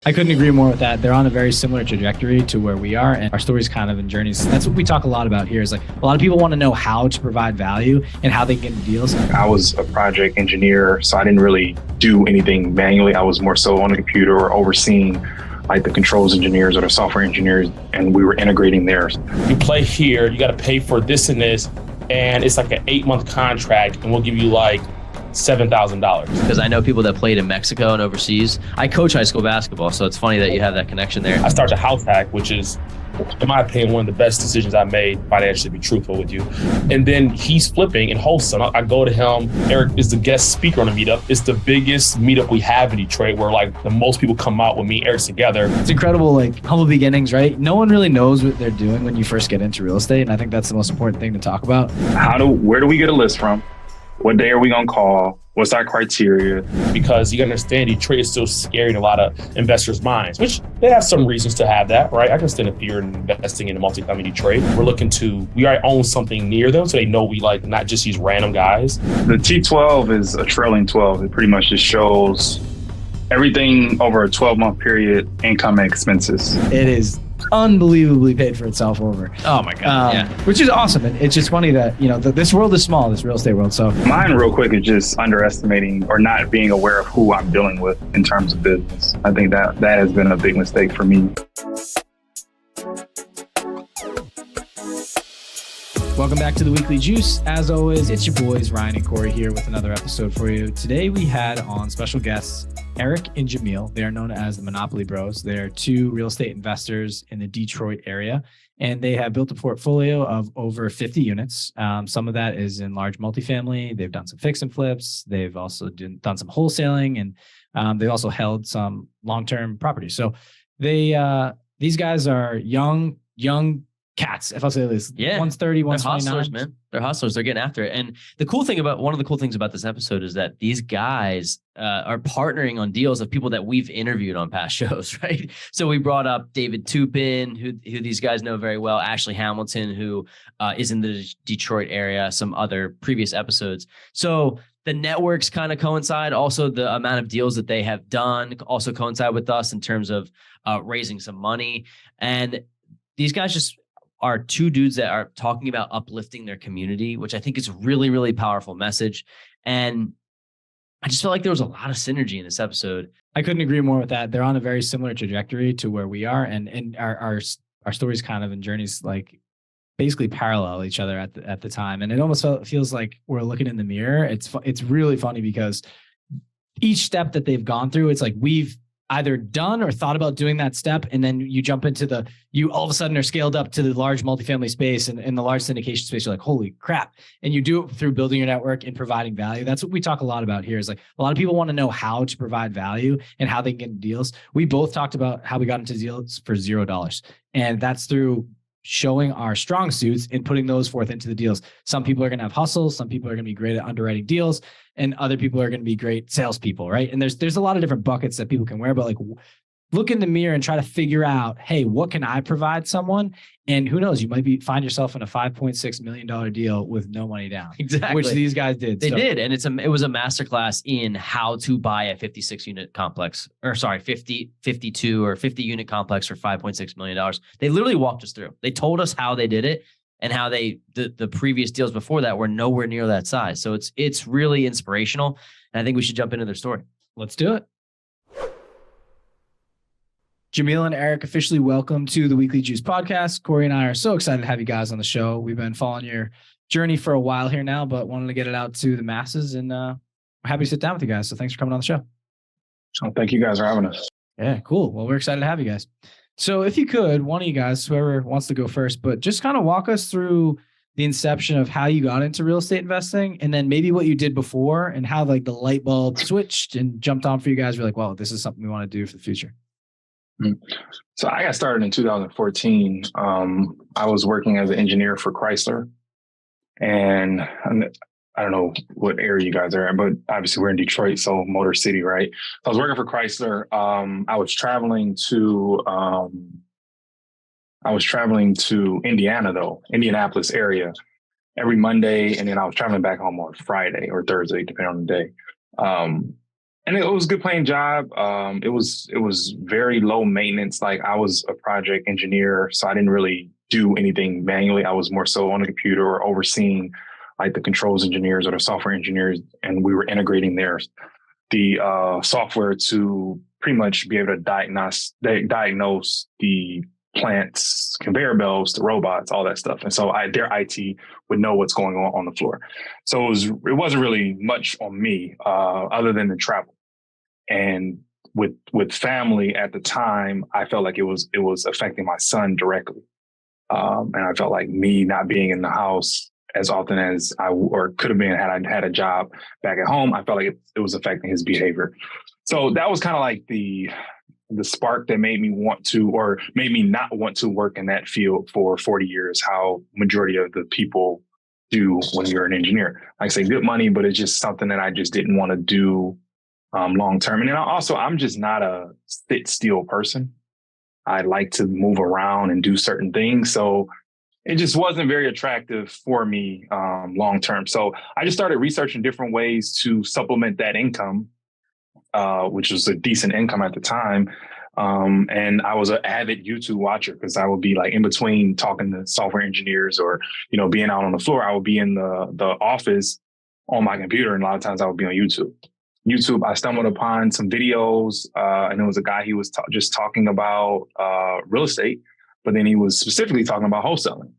I couldn't agree more with that. They're on a very similar trajectory to where we are, and our stories kind of in journeys. That's what we talk a lot about here is like a lot of people want to know how to provide value and how they can get deals. I was a project engineer, so I didn't really do anything manually. I was more so on the computer or overseeing like the controls engineers or the software engineers, and we were integrating theirs. You play here, you got to pay for this and this, and it's like an 8-month contract, and we'll give you like $7,000. Because I know people that played in Mexico and overseas. I coach high school basketball, so it's funny that you have that connection there. I started a house hack, which is, in my opinion, one of the best decisions I made financially, to be truthful with you. And then he's flipping in wholesale. I go to him. Eric is the guest speaker on the meetup. It's the biggest meetup we have in Detroit, where like the most people come out with me and Eric together. It's incredible, like humble beginnings, right? No one really knows what they're doing when you first get into real estate. And I think that's the most important thing to talk about. Where do we get a list from? What day are we going to call? What's our criteria? Because you understand Detroit is still scary in a lot of investors' minds, which they have some reasons to have that, right? I can stand a fear in investing in multifamily Detroit. We already own something near them, so they know we like not just these random guys. The T12 is a trailing 12. It pretty much just shows everything over a 12-month period, income and expenses. It is unbelievably paid for itself over. Oh my God, yeah. Which is awesome. And it's just funny that, this world is small, this real estate world. So mine real quick is just underestimating or not being aware of who I'm dealing with in terms of business. I think that has been a big mistake for me. Welcome back to the Weekly Juice. As always, it's your boys, Ryan and Corey, here with another episode for you. Today we had on special guests, Eric and Jamiel. They are known as the Monopoly Bros. They're two real estate investors in the Detroit area, and they have built a portfolio of over 50 units. Some of that is in large multifamily. They've done some fix and flips. They've also done some wholesaling, and they've also held some long-term properties. So these guys are young cats, if I'll say this. Yeah. 130, 129. They're hustlers, man. They're hustlers. They're getting after it. And one of the cool things about this episode is that these guys are partnering on deals of people that we've interviewed on past shows, right? So we brought up David Tupin, who these guys know very well, Ashley Hamilton, who is in the Detroit area, some other previous episodes. So the networks kind of coincide. Also, the amount of deals that they have done also coincide with us in terms of raising some money. And these guys just are two dudes that are talking about uplifting their community, which I think is a really, really powerful message. And I just felt like there was a lot of synergy in this episode. I couldn't agree more with that. They're on a very similar trajectory to where we are, and our stories kind of in journeys like basically parallel each other at the time. And it almost feels like we're looking in the mirror. It's really funny because each step that they've gone through, it's like we've either done or thought about doing that step, and then you jump into you all of a sudden are scaled up to the large multifamily space and in the large syndication space. You're like, holy crap. And you do it through building your network and providing value. That's what we talk a lot about here is like a lot of people want to know how to provide value and how they can get deals. We both talked about how we got into deals for $0. And that's through showing our strong suits and putting those forth into the deals. Some people are going to have hustles. Some people are going to be great at underwriting deals, and other people are going to be great salespeople, right? And there's a lot of different buckets that people can wear, but like look in the mirror and try to figure out, hey, what can I provide someone? And who knows, you might find yourself in a $5.6 million deal with no money down. Exactly. Which these guys did. They did. And it was a masterclass in how to buy a 56 unit complex, 52 or 50 unit complex for $5.6 million. They literally walked us through. They told us how they did it and how the previous deals before that were nowhere near that size. So it's really inspirational. And I think we should jump into their story. Let's do it. Jamiel and Eric, officially welcome to the Weekly Juice podcast. Corey and I are so excited to have you guys on the show. We've been following your journey for a while here now, but wanted to get it out to the masses, and we're happy to sit down with you guys. So thanks for coming on the show. Oh, thank you guys for having us. Yeah, cool. Well, we're excited to have you guys. So if you could, one of you guys, whoever wants to go first, but just kind of walk us through the inception of how you got into real estate investing, and then maybe what you did before and how like the light bulb switched and jumped on for you guys. You're like, wow, this is something we want to do for the future. So I got started in 2014. I was working as an engineer for Chrysler, and I don't know what area you guys are at, but obviously we're in Detroit, so Motor City, right? So I was working for Chrysler. I was traveling to Indiana, though, Indianapolis area, every Monday, and then I was traveling back home on Friday or Thursday, depending on the day. And it was a good paying job. It was very low maintenance. Like I was a project engineer, so I didn't really do anything manually. I was more so on the computer or overseeing like the controls engineers or the software engineers, and we were integrating the software to pretty much be able to diagnose the plants, conveyor belts, the robots, all that stuff. And so their IT would know what's going on the floor. So it wasn't really much on me other than the travel. And with family at the time, I felt like it was affecting my son directly. And I felt like me not being in the house as often as or could have been had I had a job back at home, I felt like it was affecting his behavior. So that was kind of like the spark that made me want to, or made me not want to work in that field for 40 years, how majority of the people do when you're an engineer. Like I say, good money, but it's just something that I just didn't want to do long term. And then I'm just not a sit still person. I like to move around and do certain things. So it just wasn't very attractive for me long term. So I just started researching different ways to supplement that income, which was a decent income at the time. And I was an avid YouTube watcher because I would be like in between talking to software engineers or, being out on the floor. I would be in the office on my computer. And a lot of times I would be on YouTube. I stumbled upon some videos and there was a guy, he was just talking about real estate, but then he was specifically talking about wholesaling.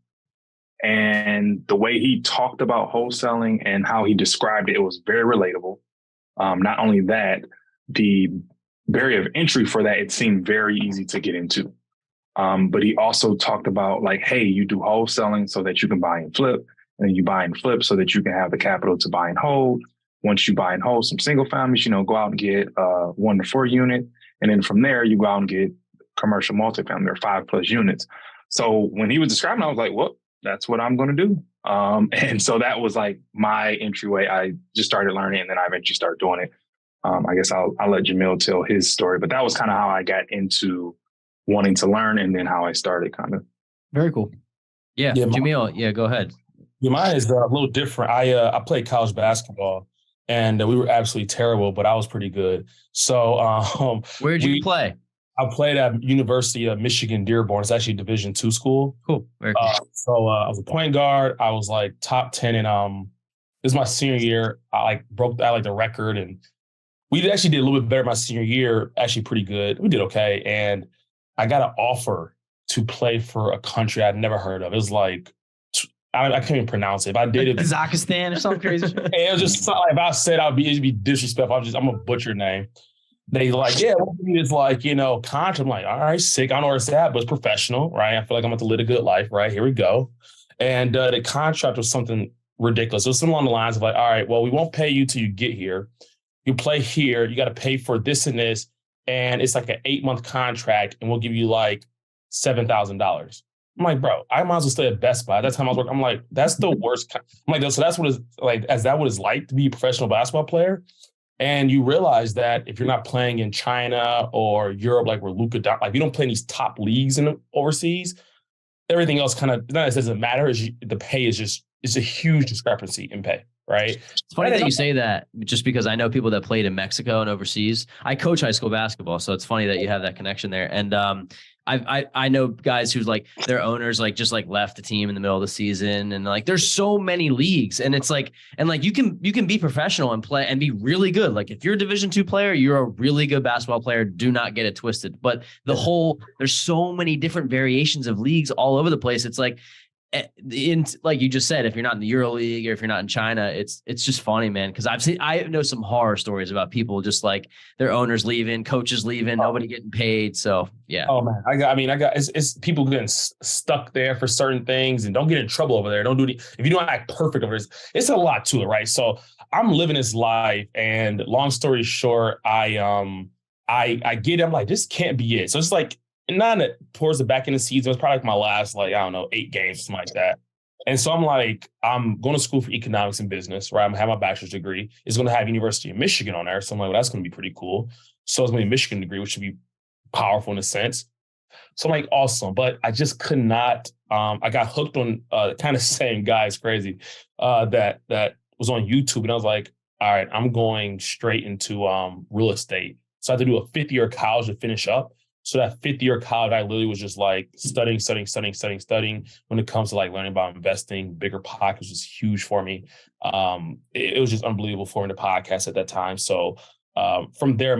And the way he talked about wholesaling and how he described it, it was very relatable. Not only that, the barrier of entry for that, it seemed very easy to get into. But he also talked about like, hey, you do wholesaling so that you can buy and flip, and then you buy and flip so that you can have the capital to buy and hold. Once you buy and hold some single families, go out and get 1 to 4 unit. And then from there, you go out and get commercial multifamily or 5+ units. So when he was describing, I was like, well, that's what I'm going to do. And so that was like my entryway. I just started learning and then I eventually started doing it. I guess I'll let Jamiel tell his story, but that was kind of how I got into wanting to learn and then how I started kind of. Very cool. Yeah. Jamiel, go ahead. Yeah, mine is a little different. I played college basketball. And we were absolutely terrible, but I was pretty good. So where'd you play? I played at University of Michigan Dearborn. It's actually a Division II school. Cool. Very cool. So I was a point guard. I was like top 10 in this is my senior year. I broke out the record, and we actually did a little bit better my senior year. Actually, pretty good. We did okay, and I got an offer to play for a country I'd never heard of. It was like, I can't even pronounce it. If I did it, Kazakhstan or something crazy. It was just like, if I said it'd be disrespectful. I'm gonna butcher your name. They like, yeah, it's like, contract. I'm like, all right, sick. I don't know where it's at, but it's professional, right? I feel like I'm going to live a good life, right? Here we go. And the contract was something ridiculous. It was something along the lines of like, all right, well, we won't pay you till you get here. You play here. You got to pay for this and this. And it's like an 8-month contract, and we'll give you like $7,000. I'm like, bro, I might as well stay at Best Buy. At that time I was working. I'm like, that's the worst. I'm like, so that's what it's like. Is that what it's like to be a professional basketball player? And you realize that if you're not playing in China or Europe, like where Luka, like you don't play in these top leagues in overseas, everything else kind of doesn't matter. The pay is just, it's a huge discrepancy in pay, right? It's funny that you say that, just because I know people that played in Mexico and overseas. I coach high school basketball, so it's funny that you have that connection there. And I know guys who's like their owners just left the team in the middle of the season, and like there's so many leagues, and it's like, and like you can be professional and play and be really good. Like if you're a Division II player, you're a really good basketball player. Do not get it twisted. But there's so many different variations of leagues all over the place. It's like, like you just said, if you're not in the Euro League or if you're not in China, it's just funny, man. Because I know some horror stories about people just like their owners leaving, coaches leaving, nobody getting paid. So yeah. Oh man, it's people getting stuck there for certain things, and don't get in trouble over there. Don't do if you don't act perfect over it. It's a lot to it, right? So I'm living this life, and long story short, I get it. I'm like, this can't be it. So it's like, and not towards the back end of the season, it was probably like my last, 8 games, something like that. And so I'm like, I'm going to school for economics and business, right? I'm going to have my bachelor's degree. It's going to have University of Michigan on there. So I'm like, well, that's going to be pretty cool. So it's going to be a Michigan degree, which should be powerful in a sense. So I'm like, awesome. But I just could not, I got hooked on kind of same guy, it's crazy, that was on YouTube. And I was like, all right, I'm going straight into real estate. So I had to do a 5th year of college to finish up. So that 5th year of college, I literally was just like studying when it comes to like learning about investing. Bigger Pockets was huge for me. It was just unbelievable for me to podcast at that time. So from there,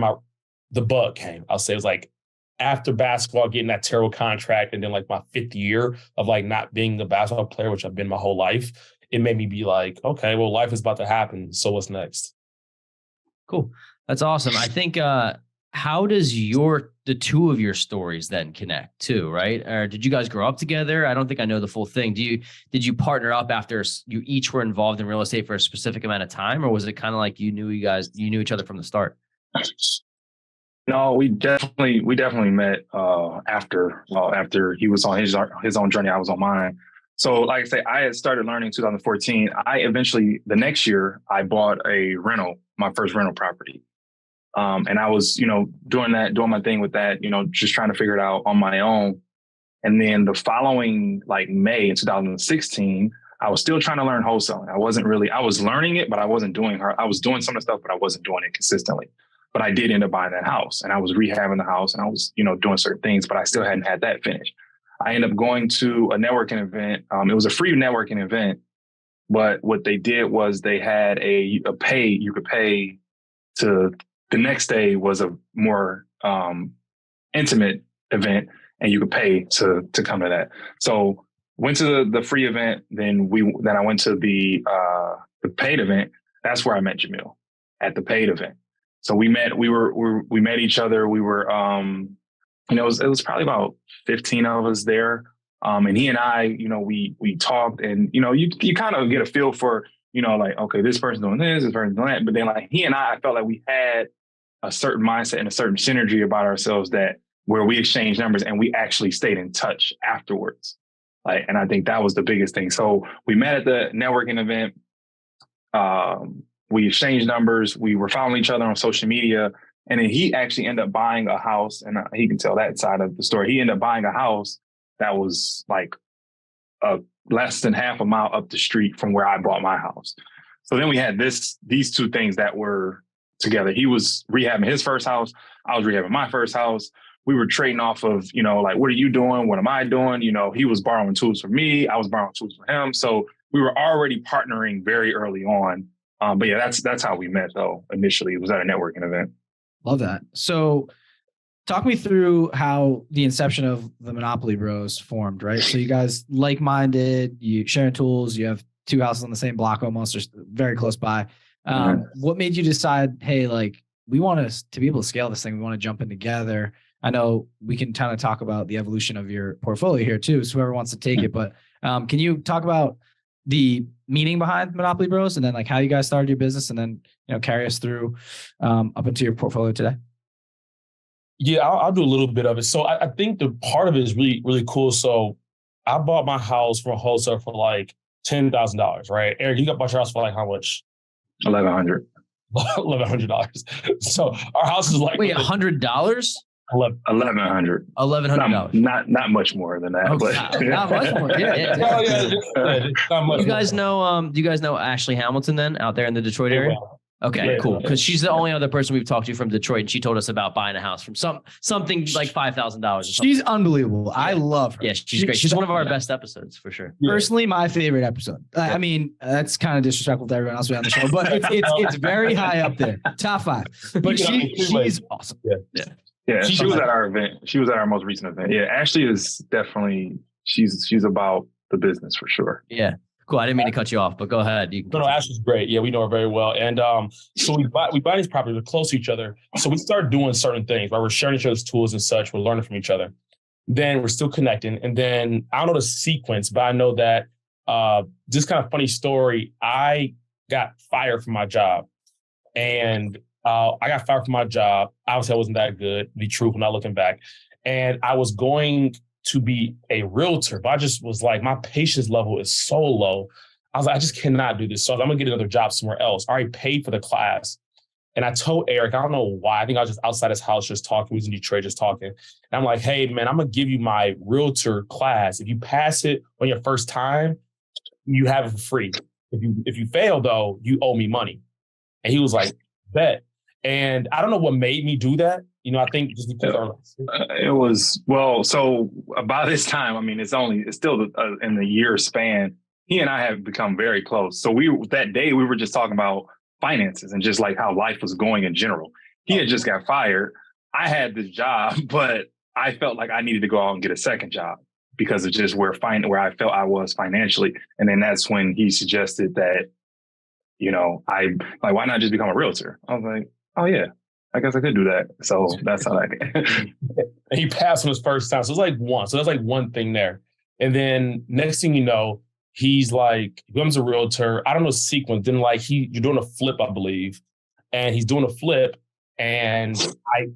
the bug came. I'll say it was like after basketball, getting that terrible contract, and then like my 5th year of like not being a basketball player, which I've been my whole life, it made me be like, okay, well, life is about to happen. So what's next? Cool. That's awesome. I think, how does the two of your stories then connect too, right? Or did you guys grow up together? I don't think I know the full thing. Did you partner up after you each were involved in real estate for a specific amount of time, or was it kind of like you knew each other from the start? No, we definitely met after he was on his own journey. I was on mine. So like I say, I had started learning in 2014. I eventually, the next year, I bought my first rental property. And I was, doing my thing with that, just trying to figure it out on my own. And then the following like May in 2016, I was still trying to learn wholesaling. I was learning it, but I wasn't doing I was doing some of the stuff, but I wasn't doing it consistently. But I did end up buying that house, and I was rehabbing the house, and I was, doing certain things, but I still hadn't had that finished. I ended up going to a networking event. It was a free networking event, but what they did was they had you could pay to, the next day was a more intimate event, and you could pay to come to that. So went to the free event, then I went to the paid event. That's where I met Jamiel, at the paid event. So we met each other. We were, it was probably about 15 of us there. And he and I, we talked, and, you kind of get a feel for, like, okay, this person's doing this person's doing that. But then like he and I felt like we had a certain mindset and a certain synergy about ourselves where we exchanged numbers and we actually stayed in touch afterwards. Like, and I think that was the biggest thing. So we met at the networking event. We exchanged numbers. We were following each other on social media. And then he actually ended up buying a house, and he can tell that side of the story. He ended up buying a house that was like less than half a mile up the street from where I bought my house. So then we had these two things that were together. He was rehabbing his first house. I was rehabbing my first house. We were trading off of, like, what are you doing? What am I doing? He was borrowing tools from me. I was borrowing tools from him. So we were already partnering very early on. But yeah, that's how we met, though. Initially, it was at a networking event. Love that. So talk me through how the inception of the Monopoly Bros formed, right? So you guys like-minded, you sharing tools, you have 2 houses on the same block almost, or very close by. What made you decide, hey, like, we want to be able to scale this thing. We want to jump in together. I know we can kind of talk about the evolution of your portfolio here too, so whoever wants to take it. But can you talk about the meaning behind Monopoly Bros, and then like how you guys started your business, and then carry us through up into your portfolio today? Yeah, I'll do a little bit of it. So I think the part of it is really, really cool. So I bought my house from a wholesaler for like $10,000, right? Eric, you bought your house for like how much? $1,100. $1,100. So our house is like, wait, $100? $1,100. $1,100. Not much more than that. Okay. But Not much more. Yeah. Not much Do you guys know Ashley Hamilton then, out there in the Detroit area? Okay, cool. Because she's the only other person we've talked to from Detroit, and she told us about buying a house from something like $5,000. She's unbelievable. Yeah. I love her. Yeah, she's great. She's one of our best episodes for sure. Personally, my favorite episode. I mean, that's kind of disrespectful to everyone else on the show, but it's very high up there, top 5. But she's awesome. Yeah, she was at our event. She was at our most recent event. Yeah, Ashley is definitely she's about the business for sure. Yeah. Cool. I didn't mean to cut you off, but go ahead. No, Ashley's great. Yeah, we know her very well. And so we buy these properties. We're close to each other. So we start doing certain things, right? We're sharing each other's tools and such. We're learning from each other. Then we're still connecting. And then I don't know the sequence, but I know that just kind of funny story. I got fired from my job. And I got fired from my job. Obviously, I wasn't that good, to be truthful, not looking back. And I was going to be a realtor, but I just was like, my patience level is so low. I was like, I just cannot do this. So I'm going to get another job somewhere else. I already paid for the class. And I told Eric, I don't know why. I think I was just outside his house just talking. We was in Detroit just talking. And I'm like, hey, man, I'm going to give you my realtor class. If you pass it on your first time, you have it for free. If you fail, though, you owe me money. And he was like, bet. And I don't know what made me do that. You know, I think just because it was, well, so about this time, I mean, it's still in the year span, he and I have become very close. So that day we were just talking about finances and just like how life was going in general. He had just got fired. I had this job, but I felt like I needed to go out and get a second job because of just where I felt I was financially. And then that's when he suggested that, you know, why not just become a realtor? I was like, oh yeah, I guess I could do that. So that's how I did. He passed on his first time. So it's like one. So that's like one thing there. And then next thing you know, he's like, he becomes a realtor. I don't know sequence. Then like you're doing a flip, I believe. And he's doing a flip. And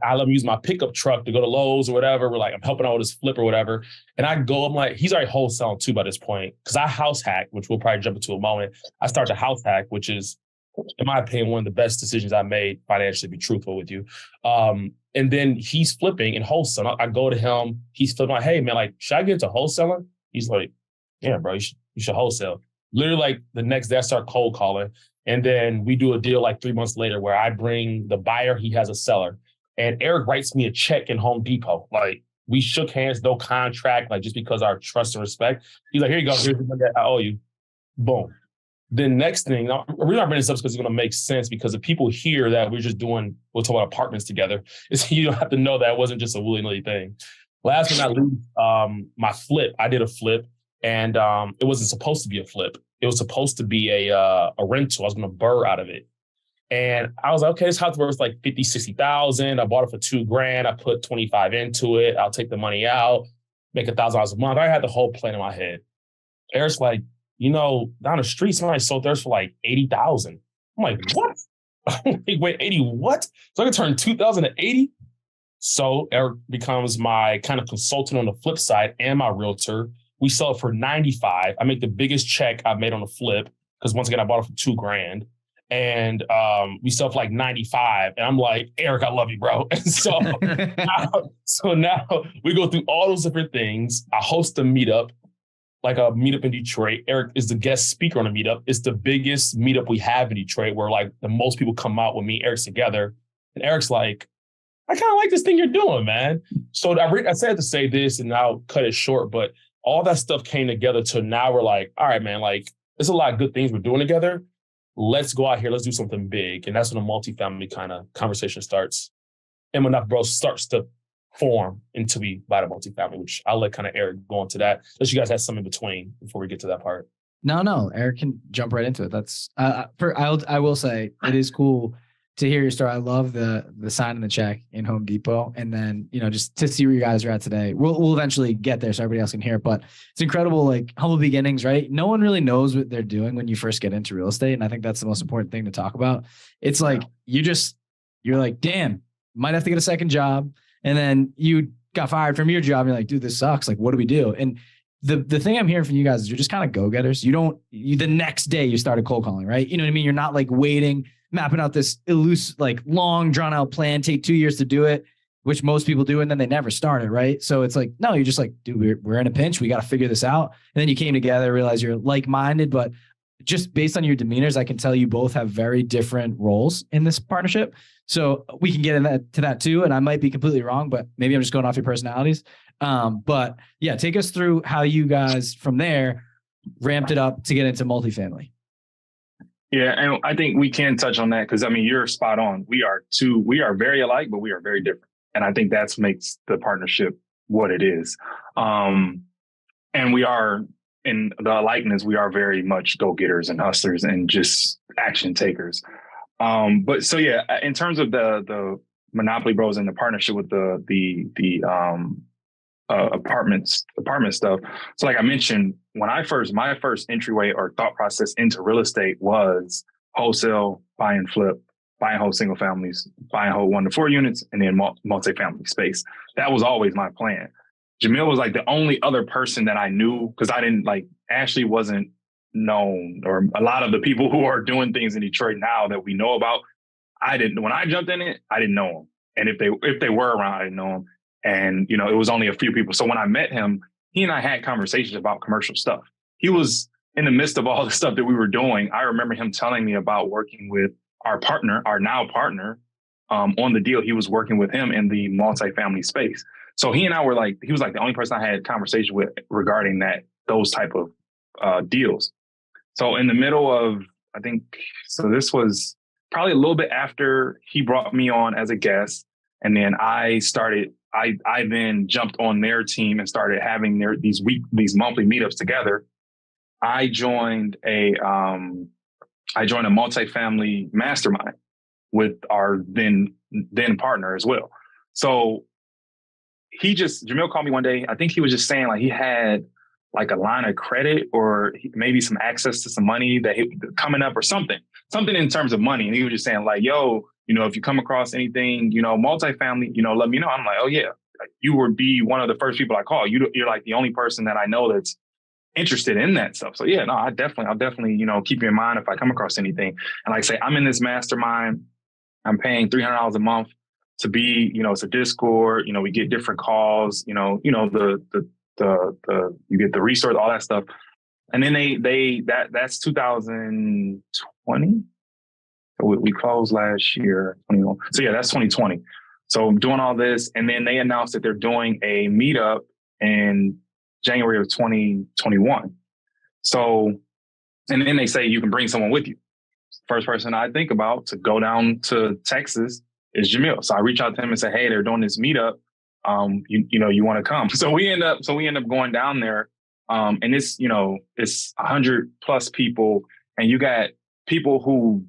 I let him use my pickup truck to go to Lowe's or whatever. We're like, I'm helping out with his flip or whatever. And I'm like, he's already wholesaling too by this point. Because I house hack, which we'll probably jump into a moment. I start to house hack, which is, in my opinion, one of the best decisions I made financially, to be truthful with you. And then he's flipping and wholesaling. I go to him, he's flipping like, hey man, like, should I get into wholesaling? He's like, yeah, bro, you should wholesale. Literally like the next day I start cold calling. And then we do a deal like 3 months later where I bring the buyer, he has a seller. And Eric writes me a check in Home Depot. Like we shook hands, no contract, like just because our trust and respect. He's like, here you go, here's the money that I owe you. Boom. The next thing, the reason I bring this up is because it's going to make sense, because if people hear that we're talk about apartments together, you don't have to know that it wasn't just a willy-nilly thing. Last but not least, my flip, I did a flip, and it wasn't supposed to be a flip. It was supposed to be a rental. I was going to burr out of it. And I was like, okay, this house worth like 50, 60,000. I bought it for $2,000. I put 25 into it. I'll take the money out, make $1,000 a month. I had the whole plan in my head. Eric's like, you know, down the street, somebody sold theirs for like 80,000. I'm like, what? I'm like, wait, 80 what? So I can turn 2,000 to 80? So Eric becomes my kind of consultant on the flip side and my realtor. We sell it for 95. I make the biggest check I've made on the flip because once again, I bought it for $2,000. And we sell for like 95. And I'm like, Eric, I love you, bro. And so now we go through all those different things. I host a meetup, like a meetup in Detroit. Eric is the guest speaker on the meetup. It's the biggest meetup we have in Detroit, where like the most people come out with me, Eric's together. And Eric's like, I kind of like this thing you're doing, man. So I said to say this and I'll cut it short, but all that stuff came together to now we're like, all right, man, like there's a lot of good things we're doing together. Let's go out here. Let's do something big. And that's when the multifamily kind of conversation starts. And when that starts to form into be by the multifamily, which I'll let kind of Eric go into that. Unless you guys have some in between before we get to that part. No, Eric can jump right into it. That's I will say it is cool to hear your story. I love the signing the check in Home Depot, and then just to see where you guys are at today. We'll eventually get there so everybody else can hear it. But it's incredible, like humble beginnings, right? No one really knows what they're doing when you first get into real estate, and I think that's the most important thing to talk about. It's like you're like, damn, might have to get a second job. And then you got fired from your job. And you're like, dude, this sucks. Like, what do we do? And the thing I'm hearing from you guys is you're just kind of go-getters. The next day you started cold calling, right? You know what I mean? You're not like waiting, mapping out this elusive, like long drawn out plan, take 2 years to do it, which most people do. And then they never start it. Right. So it's like, no, you're just like, dude, we're in a pinch. We got to figure this out. And then you came together, realize you're like-minded, but just based on your demeanors, I can tell you both have very different roles in this partnership. So we can get to that too. And I might be completely wrong, but maybe I'm just going off your personalities. But yeah, take us through how you guys from there ramped it up to get into multifamily. Yeah. And I think we can touch on that because, I mean, you're spot on. We are very alike, but we are very different. And I think that's makes the partnership what it is. And we are, in the likeness, we are very much go-getters and hustlers and just action takers. But so yeah, in terms of the Monopoly Bros and the partnership with the apartment stuff. So like I mentioned, my first entryway or thought process into real estate was wholesale, buy and flip, buying whole single families, buying whole 1 to 4 units, and then multifamily space. That was always my plan. Jamiel was like the only other person that I knew, because I didn't Ashley wasn't known, or a lot of the people who are doing things in Detroit now that we know about, when I jumped in it, I didn't know them. And if they were around, I didn't know them. And, it was only a few people. So when I met him, he and I had conversations about commercial stuff. He was in the midst of all the stuff that we were doing. I remember him telling me about working with our now partner, on the deal. He was working with him in the multifamily space. So he and I were like, he was like the only person I had conversation with regarding those type of deals. So in the middle of, I think, so this was probably a little bit after he brought me on as a guest. And then I then jumped on their team and started having these monthly meetups together. I joined a multifamily mastermind with our then partner as well. So Jamiel called me one day. I think he was just saying like he had like a line of credit or maybe some access to some money that coming up or something in terms of money. And he was just saying like, yo, if you come across anything, multifamily, let me know. I'm like, oh yeah, you would be one of the first people I call. You're like the only person that I know that's interested in that stuff. So yeah, no, I'll definitely, keep you in mind if I come across anything. And like I say, I'm in this mastermind. I'm paying $300 a month to be, it's a Discord, we get different calls, you get the resource, all that stuff. And then that's 2020. We closed last year. 21. So yeah, that's 2020. So I'm doing all this. And then they announced that they're doing a meetup in January of 2021. So, and then they say you can bring someone with you. First person I think about to go down to Texas is Jamiel. So I reach out to him and say, hey, they're doing this meetup. You want to come? So we end up going down there. And it's 100+ people, and you got people who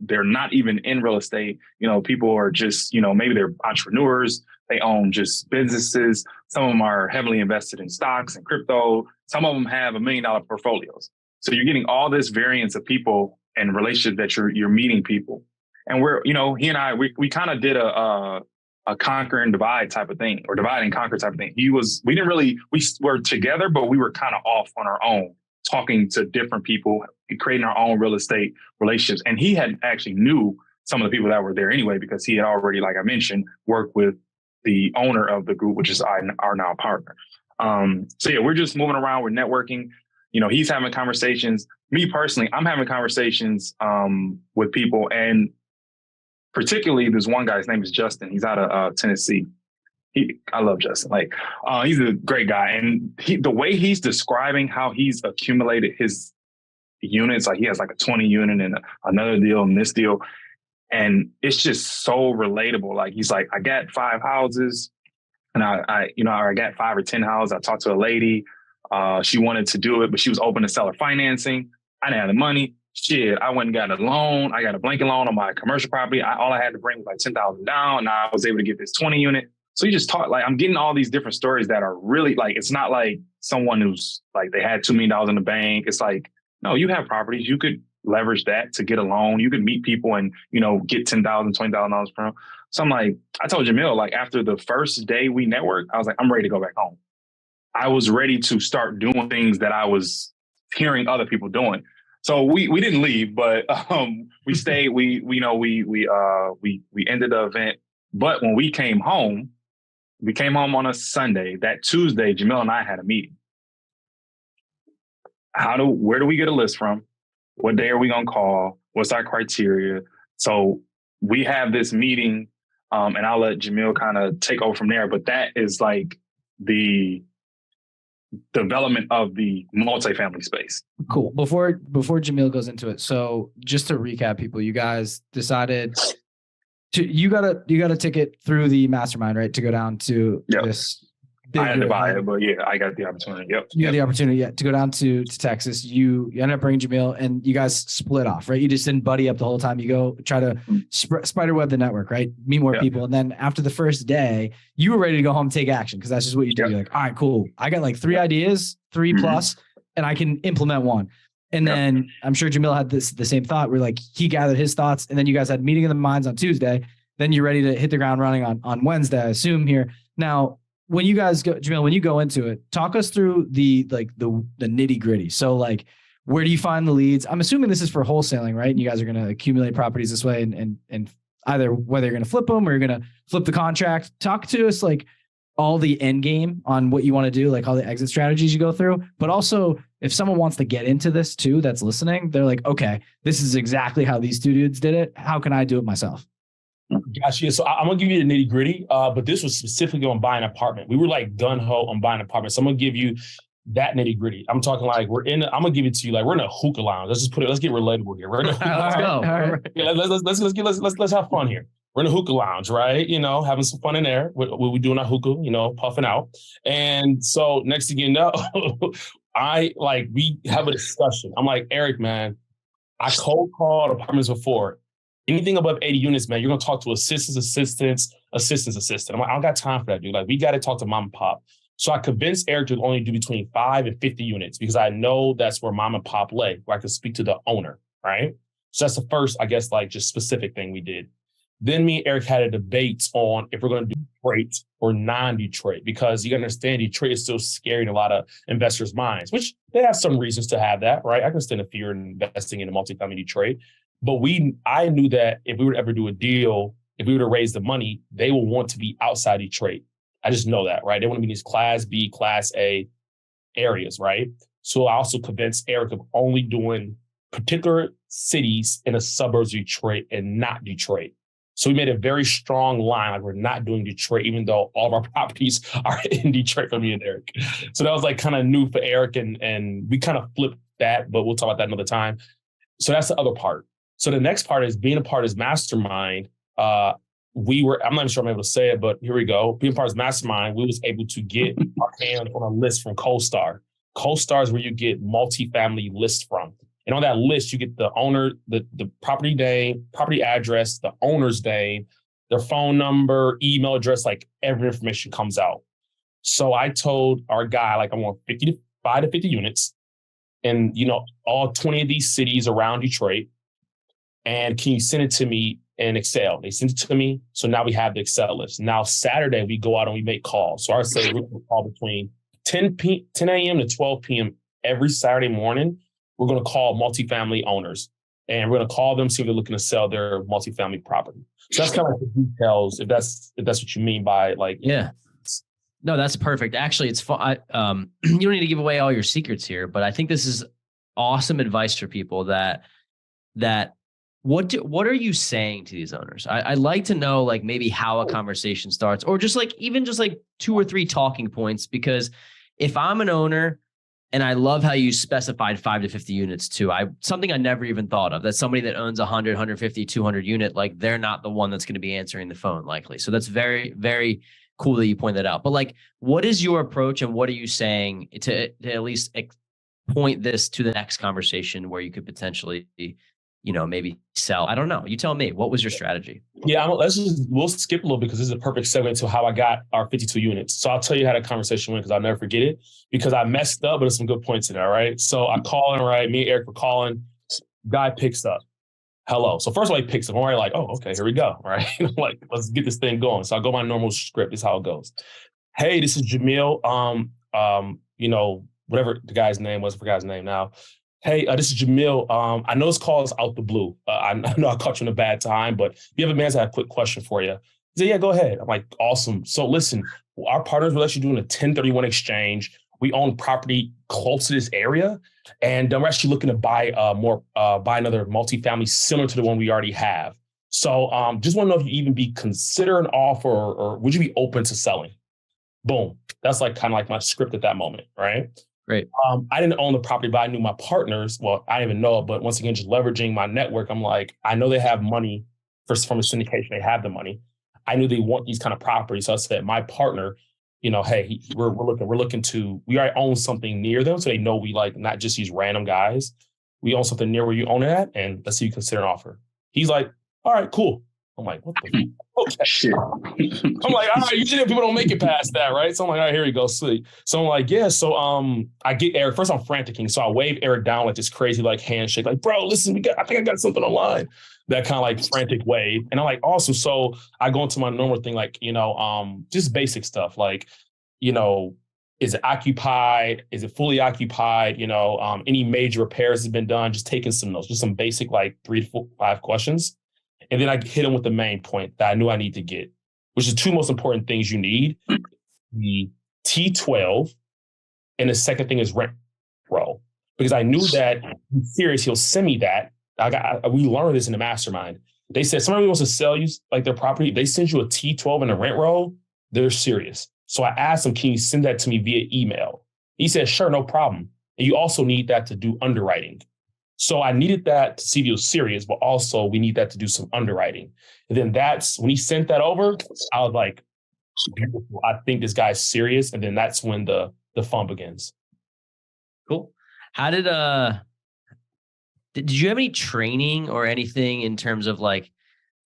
they're not even in real estate. People are just, maybe they're entrepreneurs. They own just businesses. Some of them are heavily invested in stocks and crypto. Some of them have $1 million portfolios. So you're getting all this variance of people and relationships that you're meeting people. And he and I, we kind of did a conquer and divide type of thing, or divide and conquer type of thing. We were together, but we were kind of off on our own, talking to different people, creating our own real estate relationships. And he had actually knew some of the people that were there anyway, because he had already, like I mentioned, worked with the owner of the group, which is our now partner. So yeah, we're just moving around. We're networking. He's having conversations. Me personally, I'm having conversations with people, and particularly this one guy. His name is Justin. He's out of Tennessee. I love Justin. Like, he's a great guy, and the way he's describing how he's accumulated his units, like he has like a 20 unit and another deal and this deal, and it's just so relatable. Like he's like, I got 5 houses, and I got 5 or 10 houses. I talked to a lady. She wanted to do it, but she was open to seller financing. I didn't have the money. Shit, I went and got a loan. I got a blanket loan on my commercial property. All I had to bring was like $10,000 down, and I was able to get this 20 unit. So you just talk, like, I'm getting all these different stories that are really like, it's not like someone who's like, they had $2 million in the bank. It's like, no, you have properties. You could leverage that to get a loan. You could meet people and, get $10,000, $20,000 from them. So I'm like, I told Jamiel, like after the first day we networked, I was like, I'm ready to go back home. I was ready to start doing things that I was hearing other people doing. So we didn't leave, but we stayed. We ended the event. But when we came home on a Sunday. That Tuesday, Jamiel and I had a meeting. Where do we get a list from? What day are we gonna call? What's our criteria? So we have this meeting, and I'll let Jamiel kind of take over from there. But that is like the development of the multifamily space. Cool. Before Jamiel goes into it, so just to recap, people, you guys decided you got a ticket through the mastermind, right, to go down to this. I had to buy it, but yeah, I got the opportunity. Yep. You had the opportunity to go down to Texas. You ended up bringing Jamiel, and you guys split off, right? You just didn't buddy up the whole time. You go try to spiderweb the network, right? Meet more people. And then after the first day, you were ready to go home and take action, because that's just what you do. You're like, all right, cool. I got like 3 ideas, 3 plus, and I can implement 1. And then I'm sure Jamiel had the same thought, where like he gathered his thoughts, and then you guys had meeting of the minds on Tuesday. Then you're ready to hit the ground running on Wednesday, I assume here. Now, when you guys go, Jamiel, when you go into it, talk us through the nitty gritty. So like, where do you find the leads? I'm assuming this is for wholesaling, right? And you guys are going to accumulate properties this way, and either whether you're going to flip them or you're going to flip the contract. Talk to us like all the end game on what you want to do, like all the exit strategies you go through, but also if someone wants to get into this too, that's listening, they're like, okay, this is exactly how these two dudes did it. How can I do it myself? Gotcha. So I'm gonna give you the nitty gritty, but this was specifically on buying an apartment. We were like gun ho on buying an apartment. So I'm gonna give you that nitty gritty. I'm talking like I'm gonna give it to you like we're in a hookah lounge. Let's just let's get relatable here. We're in a hookah Let's go. All right. Yeah, let's have fun here. We're in a hookah lounge, right? Having some fun in there. What we doing our hookah, puffing out. And so next thing you know, we have a discussion. I'm like, Eric, man, I cold called apartments before. Anything above 80 units, man, you're going to talk to assistants. I'm like, I don't got time for that, dude. Like, we got to talk to mom and pop. So I convinced Eric to only do between 5 and 50 units because I know that's where mom and pop lay, where I could speak to the owner, right? So that's the first, I guess, like just specific thing we did. Then me and Eric had a debate on if we're going to do Detroit or non-Detroit, because you got to understand Detroit is still scary in a lot of investors' minds, which they have some reasons to have that, right? I can understand the fear in investing in a multifamily Detroit. But I knew that if we were to ever do a deal, if we were to raise the money, they will want to be outside Detroit. I just know that, right? They want to be in these Class B, Class A areas, right? So I also convinced Eric of only doing particular cities in the suburbs of Detroit and not Detroit. So we made a very strong line, like we're not doing Detroit, even though all of our properties are in Detroit for me and Eric. So that was like kind of new for Eric, and we kind of flipped that, but we'll talk about that another time. So that's the other part. So the next part is being a part of his mastermind. I'm not even sure I'm able to say it, but here we go. Being part of his mastermind, we was able to get our hands on a list from CoStar. CoStar is where you get multifamily lists from. And on that list, you get the owner, the property name, property address, the owner's name, their phone number, email address, like every information comes out. So I told our guy, like, I want 5 to 50 units in, all 20 of these cities around Detroit. And can you send it to me in Excel? They sent it to me. So now we have the Excel list. Now Saturday, we go out and we make calls. So I say we're going to call between 10 a.m. to 12 p.m. every Saturday morning. We're going to call multifamily owners. And we're going to call them, see if they're looking to sell their multifamily property. So that's kind of like the details, if that's what you mean by like. Yeah. No, that's perfect. Actually, it's fun. You don't need to give away all your secrets here, but I think this is awesome advice for people that what are you saying to these owners? I'd like to know, like, maybe how a conversation starts, or just like, even just like 2 or 3 talking points, because if I'm an owner, and I love how you specified 5 to 50 units too. Something I never even thought of, that somebody that owns 100, 150, 200 unit, like, they're not the one that's going to be answering the phone likely. So that's very, very cool that you point that out. But like, what is your approach, and what are you saying to at least point this to the next conversation where you could potentially, maybe sell? I don't know. You tell me. What was your strategy? Yeah, we'll skip a little because this is a perfect segue to how I got our 52 units. So I'll tell you how that conversation went, because I'll never forget it, because I messed up, but there's some good points in there, right? So I'm calling, right? Me and Eric were calling. Guy picks up. Hello. So first of all, he picks up. I'm already like, oh, okay, here we go, right? I'm like, let's get this thing going. So I go my normal script. This is how it goes. Hey, this is Jamiel. Whatever the guy's name was, I forgot his name now. Hey, this is Jamiel. I know this call is out the blue. I know I caught you in a bad time, but if you have a man, I have a quick question for you. He said, yeah, go ahead. I'm like, awesome. So listen, our partners will actually doing a 1031 exchange. We own property close to this area, and we're actually looking to buy another multifamily similar to the one we already have. So just want to know if you even be consider an offer, or would you be open to selling? Boom. That's like kind of like my script at that moment, right? Great. I didn't own the property, but I knew my partners. Well, I didn't even know it, but once again, just leveraging my network, I'm like, I know they have money from a syndication. They have the money. I knew they want these kind of properties. So I said, my partner, hey, we're looking to, we already own something near them. So they know we like not just these random guys. We own something near where you own it at, and let's see if you consider an offer. He's like, all right, cool. I'm like, what the okay. Shit. I'm like, all right, usually people don't make it past that, right? So I'm like, all right, here we go. Sweet. So I'm like, yeah. So I get Eric. First, I'm franticing. So I wave Eric down like this crazy like handshake, like, bro, listen, I think I got something online. That kind of like frantic wave. And I'm like, awesome. So I go into my normal thing, like, just basic stuff, like, is it occupied? Is it fully occupied? Any major repairs has been done? Just taking some notes, just some basic like 3 to 5 questions. And then I hit him with the main point that I knew I need to get, which is 2 most important things you need: the T12, and the second thing is rent roll. because I knew that he's serious. He'll send me that. We learned this in the mastermind. They said somebody wants to sell you like their property. If they send you a T12 and a rent roll, they're serious. So I asked him, can you send that to me via email? He said, sure, no problem. And you also need that to do underwriting. So I needed that to see if he was serious, but also we need that to do some underwriting. And then that's when he sent that over, I was like, beautiful. I think this guy's serious. And then that's when the fun begins. Cool. How did you have any training or anything in terms of like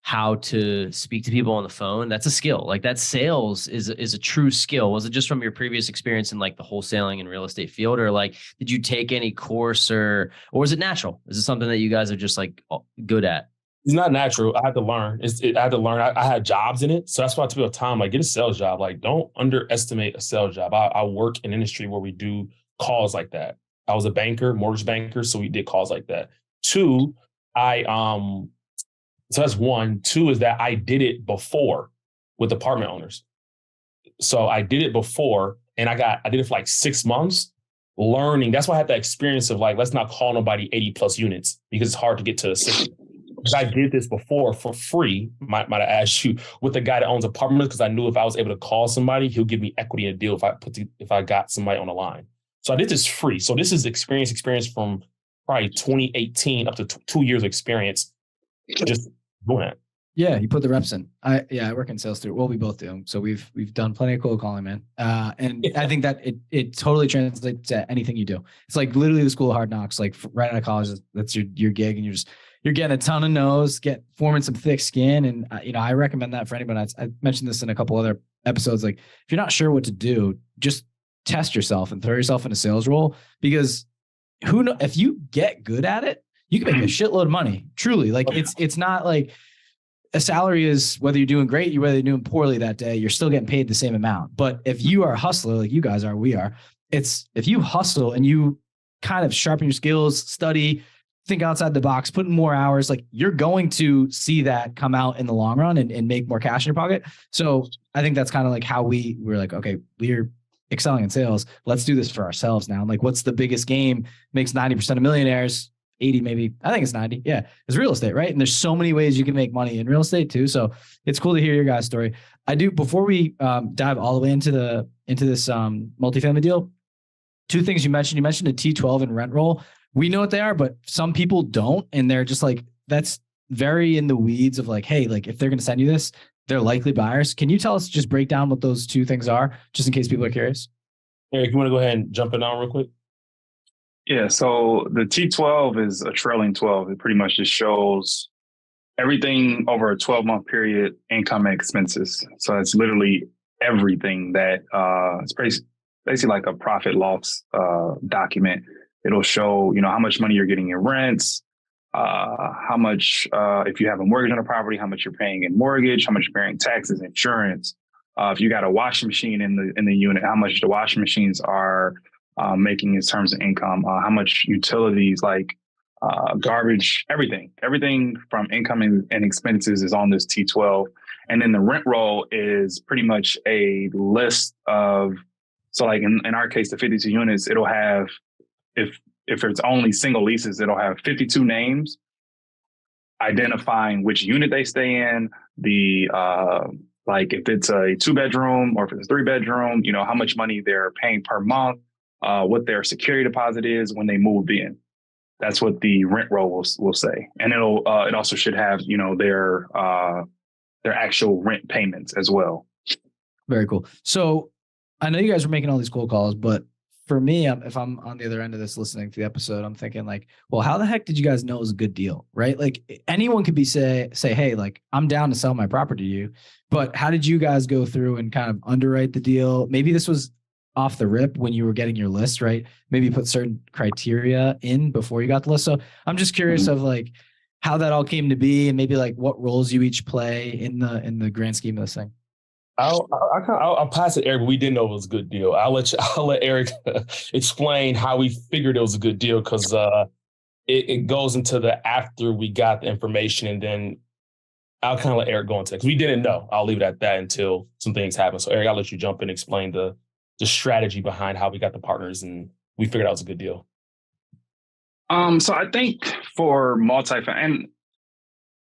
how to speak to people on the phone? That's a skill. Like that sales is a true skill. Was it just from your previous experience in like the wholesaling and real estate field, or like did you take any course or was it natural? Is it something that you guys are just like good at? It's not natural. I had to learn. I had to learn. I had jobs in it. So that's why I took the time, like get a sales job. Like don't underestimate a sales job. I work in an industry where we do calls like that. I was a banker, mortgage banker. So we did calls like that. Two, so that's one. Two is that I did it before with apartment owners. So I did it before and I did it for like 6 months learning. That's why I had that experience of like, let's not call nobody 80 plus units because it's hard to get to a system. Because I did this before for free, might I ask you, with the guy that owns apartments, because I knew if I was able to call somebody, he'll give me equity in a deal if I got somebody on the line. So I did this free. So this is experience from probably 2018 up to 2 years of experience just doing it. Yeah, you put the reps in. I work in sales too. Well, we both do. So we've done plenty of cold calling, man. And I think that it totally translates to anything you do. It's like literally the school of hard knocks. Like right out of college, that's your gig, and you're getting a ton of no's, forming some thick skin. And I recommend that for anybody. I mentioned this in a couple other episodes. Like if you're not sure what to do, just test yourself and throw yourself in a sales role, because who knows, if you get good at it, you can make a shitload of money. Truly. Like it's not like a salary is whether you're doing great, whether you're doing poorly that day, you're still getting paid the same amount. But if you are a hustler, like you guys are, we are, it's if you hustle and you kind of sharpen your skills, study, think outside the box, put in more hours, like you're going to see that come out in the long run and make more cash in your pocket. So I think that's kind of like how we're like, okay, we're excelling in sales. Let's do this for ourselves now. Like what's the biggest game makes 90% of millionaires, 80 maybe, I think it's 90. Yeah. It's real estate, right? And there's so many ways you can make money in real estate too. So it's cool to hear your guys' story. I do, before we dive all the way into this multifamily deal, two things you mentioned a T12 and rent roll. We know what they are, but some people don't. And they're just like, that's very in the weeds of like, hey, like if they're going to send you this, they're likely buyers. Can you tell us, just break down what those two things are, just in case people are curious? Eric, you want to go ahead and jump in on real quick? Yeah. So the T12 is a trailing 12. It pretty much just shows everything over a 12-month period, income and expenses. So it's literally everything that it's basically like a profit loss document. It'll show, how much money you're getting in rents, how much, if you have a mortgage on a property, how much you're paying in mortgage, how much you're paying taxes, insurance. If you got a washing machine in the unit, how much the washing machines are making in terms of income, how much utilities like garbage, everything from income and expenses is on this T12. And then the rent roll is pretty much a list of, so like in our case, the 52 units, it'll have, if it's only single leases, it'll have 52 names identifying which unit they stay in, the like if it's a 2-bedroom or if it's a 3-bedroom, how much money they're paying per month, what their security deposit is when they moved in. That's what the rent roll will say. And it also should have, their actual rent payments as well. Very cool. So I know you guys were making all these cold calls, but for me, if I'm on the other end of this listening to the episode, I'm thinking like, well, how the heck did you guys know it was a good deal, right? Like anyone could say, hey, like I'm down to sell my property to you, but how did you guys go through and kind of underwrite the deal? Maybe this was off the rip when you were getting your list, right? Maybe put certain criteria in before you got the list. So I'm just curious of like how that all came to be and maybe like what roles you each play in the grand scheme of this thing. I'll pass it, Eric. But we didn't know it was a good deal. I'll let Eric explain how we figured it was a good deal, because it goes into the after we got the information, and then I'll kind of let Eric go into it because we didn't know. I'll leave it at that until some things happen. So Eric, I'll let you jump in and explain the strategy behind how we got the partners and we figured out it was a good deal. So I think for multifamily, and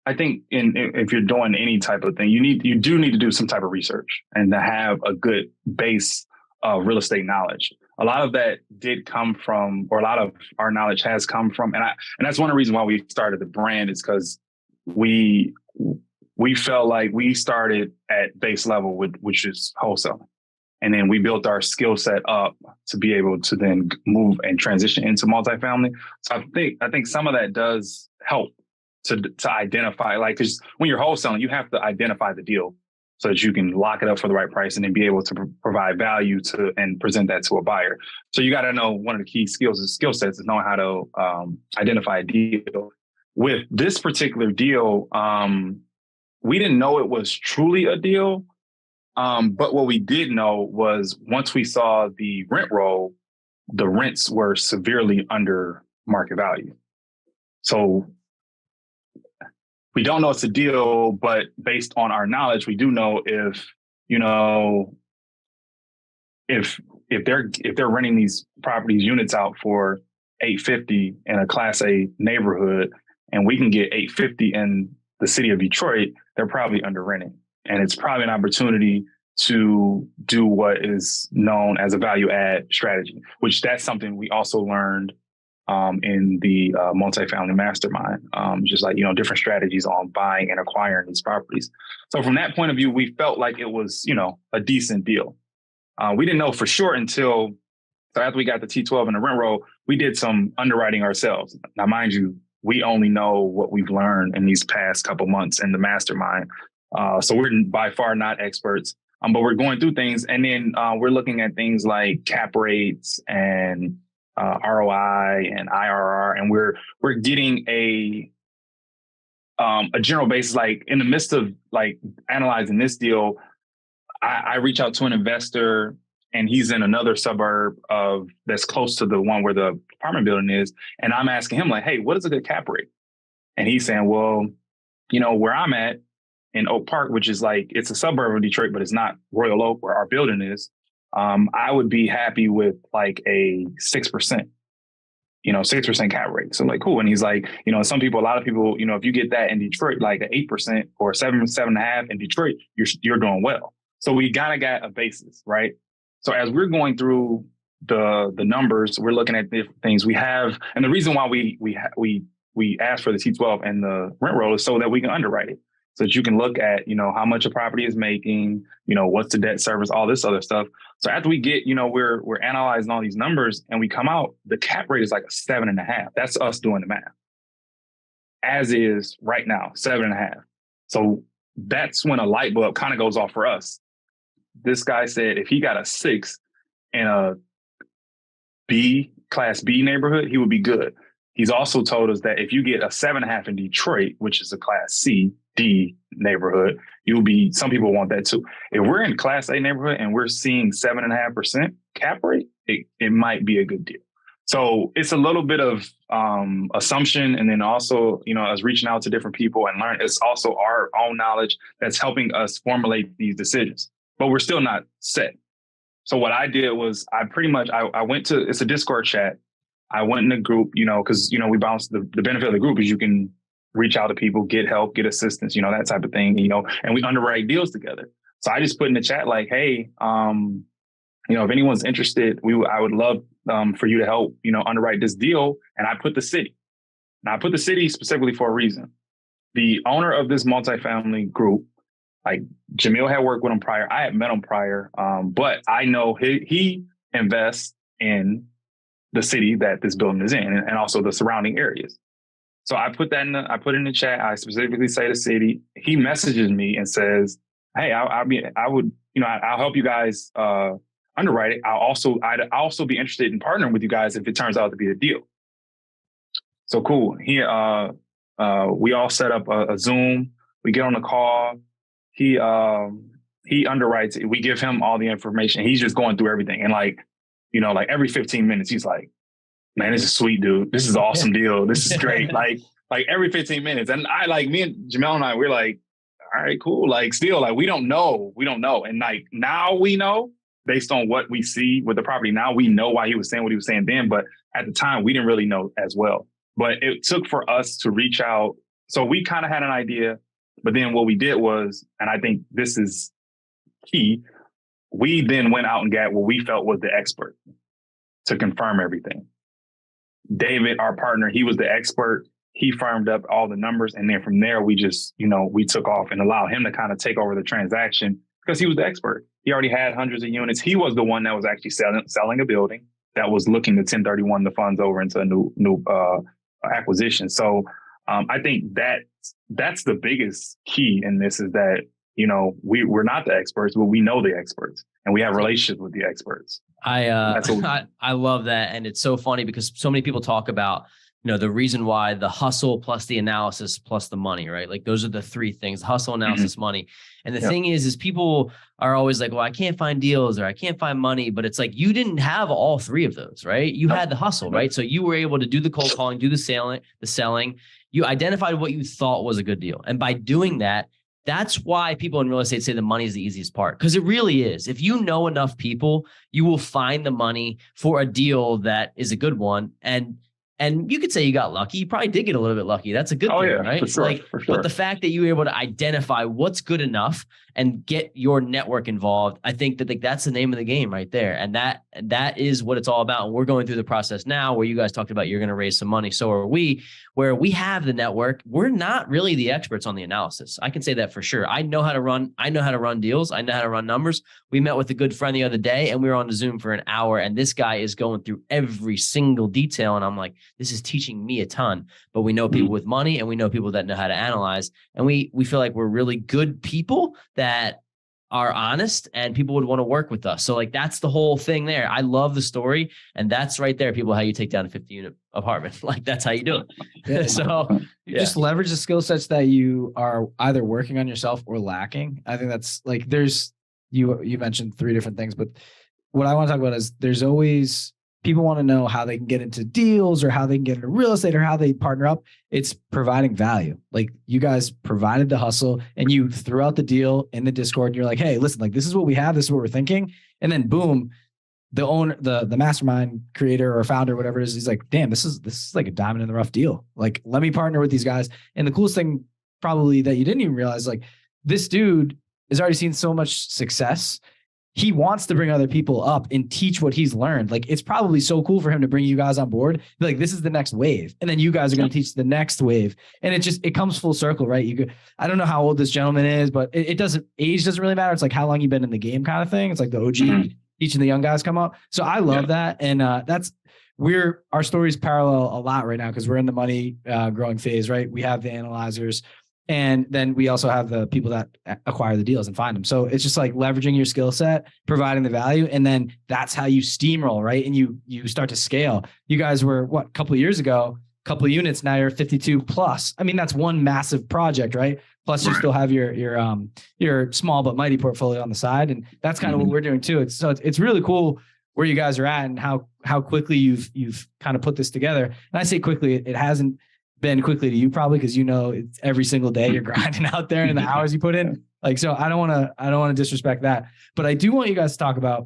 I think if you're doing any type of thing, you do need to do some type of research and to have a good base of real estate knowledge. A lot of that did come from, or a lot of our knowledge has come from, and that's one of the reasons why we started the brand, is because we felt like we started at base level which is wholesaling. And then we built our skill set up to be able to then move and transition into multifamily. So I think some of that does help to identify, like, because when you're wholesaling, you have to identify the deal so that you can lock it up for the right price and then be able to provide value to and present that to a buyer. So you got to know, one of the key skill sets is knowing how to identify a deal. With this particular deal, we didn't know it was truly a deal. But what we did know was once we saw the rent roll, the rents were severely under market value. So we don't know it's a deal, but based on our knowledge, we do know if they're renting these properties units out for $850 in a Class A neighborhood, and we can get $850 in the city of Detroit, they're probably under renting. And it's probably an opportunity to do what is known as a value add strategy, which that's something we also learned in the multifamily mastermind, just like, different strategies on buying and acquiring these properties. So from that point of view, we felt like it was, a decent deal. We didn't know for sure until after we got the T12 and the rent roll, we did some underwriting ourselves. Now, mind you, we only know what we've learned in these past couple months in the mastermind. So we're by far not experts, but we're going through things. And then we're looking at things like cap rates and ROI and IRR. And we're getting a general basis. Like, in the midst of like analyzing this deal, I reach out to an investor, and he's in another suburb that's close to the one where the apartment building is. And I'm asking him, like, hey, what is a good cap rate? And he's saying, well, where I'm at in Oak Park, which is like, it's a suburb of Detroit, but it's not Royal Oak where our building is. I would be happy with like a 6%, 6% cap rate. So, like, cool. And he's like, a lot of people, if you get that in Detroit, like an 8% or 7.5 in Detroit, you're doing well. So we got a basis, right? So as we're going through the numbers, we're looking at different things we have. And the reason why we asked for the T12 and the rent roll is so that we can underwrite it. So that you can look at, how much a property is making, what's the debt service, all this other stuff. So after we get, we're analyzing all these numbers, and we come out, the cap rate is like a 7.5. That's us doing the math. As is right now, 7.5. So that's when a light bulb kind of goes off for us. This guy said if he got a 6 in a Class B neighborhood, he would be good. He's also told us that if you get a 7.5 in Detroit, which is a Class C, D neighborhood, some people want that too. If we're in Class A neighborhood and we're seeing 7.5% cap rate, it might be a good deal. So it's a little bit of assumption. And then also, us reaching out to different people and learn. It's also our own knowledge that's helping us formulate these decisions, but we're still not set. So what I did was I went to, it's a Discord chat. I went in the group, because, we bounce the benefit of the group is you can reach out to people, get help, get assistance, that type of thing, and we underwrite deals together. So I just put in the chat like, hey, if anyone's interested, I would love for you to help, underwrite this deal. And I put the city. Now I put the city specifically for a reason. The owner of this multifamily group, like Jamiel had worked with him prior. I had met him prior, but I know he invests in the city that this building is in, and also the surrounding areas. So I put that I put it in the chat. I specifically say the city. He messages me and says, "Hey, I'll help you guys underwrite it. I'd also be interested in partnering with you guys if it turns out to be a deal." So cool. We all set up a Zoom. We get on a call. He underwrites it. We give him all the information. He's just going through everything, and like every 15 minutes, he's like, "Man, this is sweet, dude. This is an awesome deal. This is great." like every 15 minutes. And me and Jamiel and I, we're like, all right, cool. Like still, like we don't know. And like now we know, based on what we see with the property now, we know why he was saying what he was saying then. But at the time, we didn't really know as well. But it took for us to reach out. So we kind of had an idea. But then what we did was, and I think this is key, we then went out and got what we felt was the expert to confirm everything. David, our partner, he was the expert. He firmed up all the numbers. And then from there, we just, we took off and allowed him to kind of take over the transaction because he was the expert. He already had hundreds of units. He was the one that was actually selling a building that was looking to 1031 the funds over into a new acquisition. So I think that's the biggest key in this is that, we're not the experts, but we know the experts and we have relationships with the experts. I love that. And it's so funny because so many people talk about, the reason why the hustle plus the analysis plus the money, right? Like those are the three things: hustle, analysis, money. And the thing is people are always like, well, I can't find deals or I can't find money, but it's like, you didn't have all three of those, right? You had the hustle, right? So you were able to do the cold calling, do the selling, you identified what you thought was a good deal. And by doing that, that's why people in real estate say the money is the easiest part, because it really is. If you know enough people, you will find the money for a deal that is a good one. And you could say you got lucky. You probably did get a little bit lucky. That's a good thing, right? For sure, for sure. But the fact that you were able to identify what's good enough and get your network involved, I think that that's the name of the game right there. And that is what it's all about. And we're going through the process now where you guys talked about you're going to raise some money. So are we, where we have the network. We're not really the experts on the analysis. I can say that for sure. I know how to run deals. I know how to run numbers. We met with a good friend the other day and we were on the Zoom for an hour and this guy is going through every single detail. And I'm like, this is teaching me a ton, but we know people with money and we know people that know how to analyze. And we feel like we're really good people that are honest and people would want to work with us. So like, that's the whole thing there. I love the story. And that's right there, people, how you take down a 50 unit apartment. Like that's how you do it. Yeah. So you just leverage the skill sets that you are either working on yourself or lacking. I think that's like, you mentioned three different things, but what I want to talk about is there's always people want to know how they can get into deals or how they can get into real estate or how they partner up. It's providing value. Like you guys provided the hustle and you threw out the deal in the Discord and you're like, hey, listen, like this is what we have. This is what we're thinking. And then boom, the owner, the mastermind creator or founder, whatever it is, he's like, damn, this is like a diamond in the rough deal. Like, let me partner with these guys. And the coolest thing probably that you didn't even realize, like this dude has already seen so much success. He wants to bring other people up and teach what he's learned. Like it's probably so cool for him to bring you guys on board. Be like, this is the next wave. And then you guys are going to teach the next wave. And it comes full circle, right? I don't know how old this gentleman is, but age doesn't really matter. It's like how long you've been in the game kind of thing. It's like the OG teaching the young guys come up. So I love that. And our stories parallel a lot right now because we're in the money growing phase, right? We have the analyzers. And then we also have the people that acquire the deals and find them. So it's just like leveraging your skill set, providing the value. And then that's how you steamroll, right? And you start to scale. You guys were a couple of years ago, couple of units. Now you're 52 plus. I mean, that's one massive project, right? Plus you still have your small but mighty portfolio on the side. And that's kind of what we're doing too. It's really cool where you guys are at and how quickly you've kind of put this together. And I say quickly, it hasn't been quickly to you probably because it's every single day you're grinding out there and the hours you put in. Like, so I don't want to disrespect that, but I do want you guys to talk about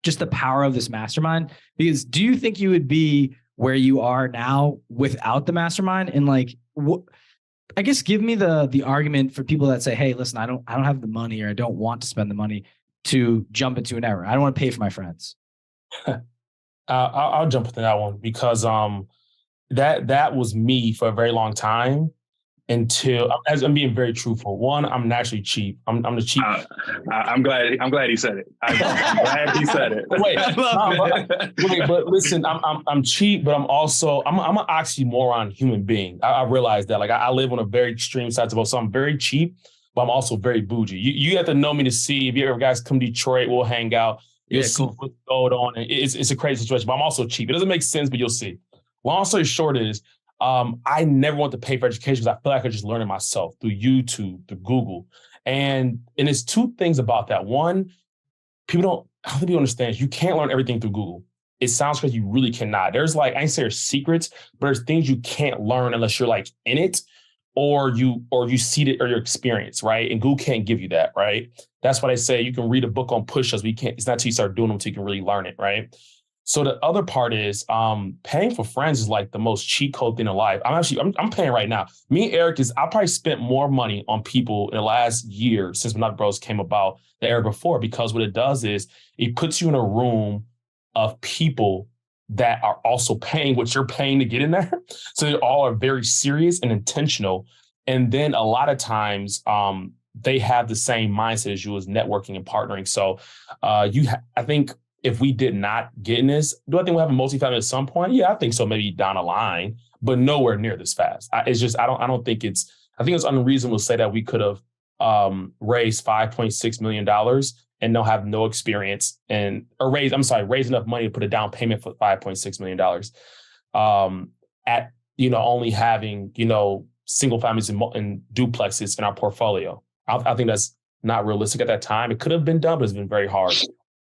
just the power of this mastermind, because do you think you would be where you are now without the mastermind? And like, I guess give me the argument for people that say, hey, listen, I don't have the money or I don't want to spend the money to jump into an error. I don't want to pay for my friends. I'll jump into that one because, that was me for a very long time until, as I'm being very truthful. One, I'm naturally cheap. I'm the cheap. I'm glad he said it. I'm glad he said it. But listen, I'm cheap, but I'm an oxymoron human being. I realize that. Like I live on a very extreme side of both. So I'm very cheap, but I'm also very bougie. You have to know me to see. If you ever guys come to Detroit, we'll hang out. You'll see what's going on. And it's a crazy situation, but I'm also cheap. It doesn't make sense, but you'll see. Long story short is, I never want to pay for education because I feel like I just learn it myself through YouTube, through Google. And it's two things about that. One, I don't think people understand, you can't learn everything through Google. It sounds crazy, you really cannot. There's like, I ain't say there's secrets, but there's things you can't learn unless you're like in it. or you see it or your experience, right? And Google can't give you that, right? That's why they say you can read a book on push-ups, but it's not until you start doing them until you can really learn it, right? So the other part is paying for friends is like the most cheat code thing in life. I'm paying right now. Me and Eric I probably spent more money on people in the last year since Monopoly Bros came about than ever before, because what it does is it puts you in a room of people that are also paying what you're paying to get in there. So they all are very serious and intentional. And then a lot of times they have the same mindset as you as networking and partnering. So I think if we did not get in this, do I think we'll have a multifamily at some point? Yeah, I think so, maybe down the line, but nowhere near this fast. I think it's unreasonable to say that we could have raised $5.6 million and don't have no experience raise enough money to put a down payment for $5.6 million at, only having, single families and duplexes in our portfolio. I think that's not realistic at that time. It could have been done, but it's been very hard.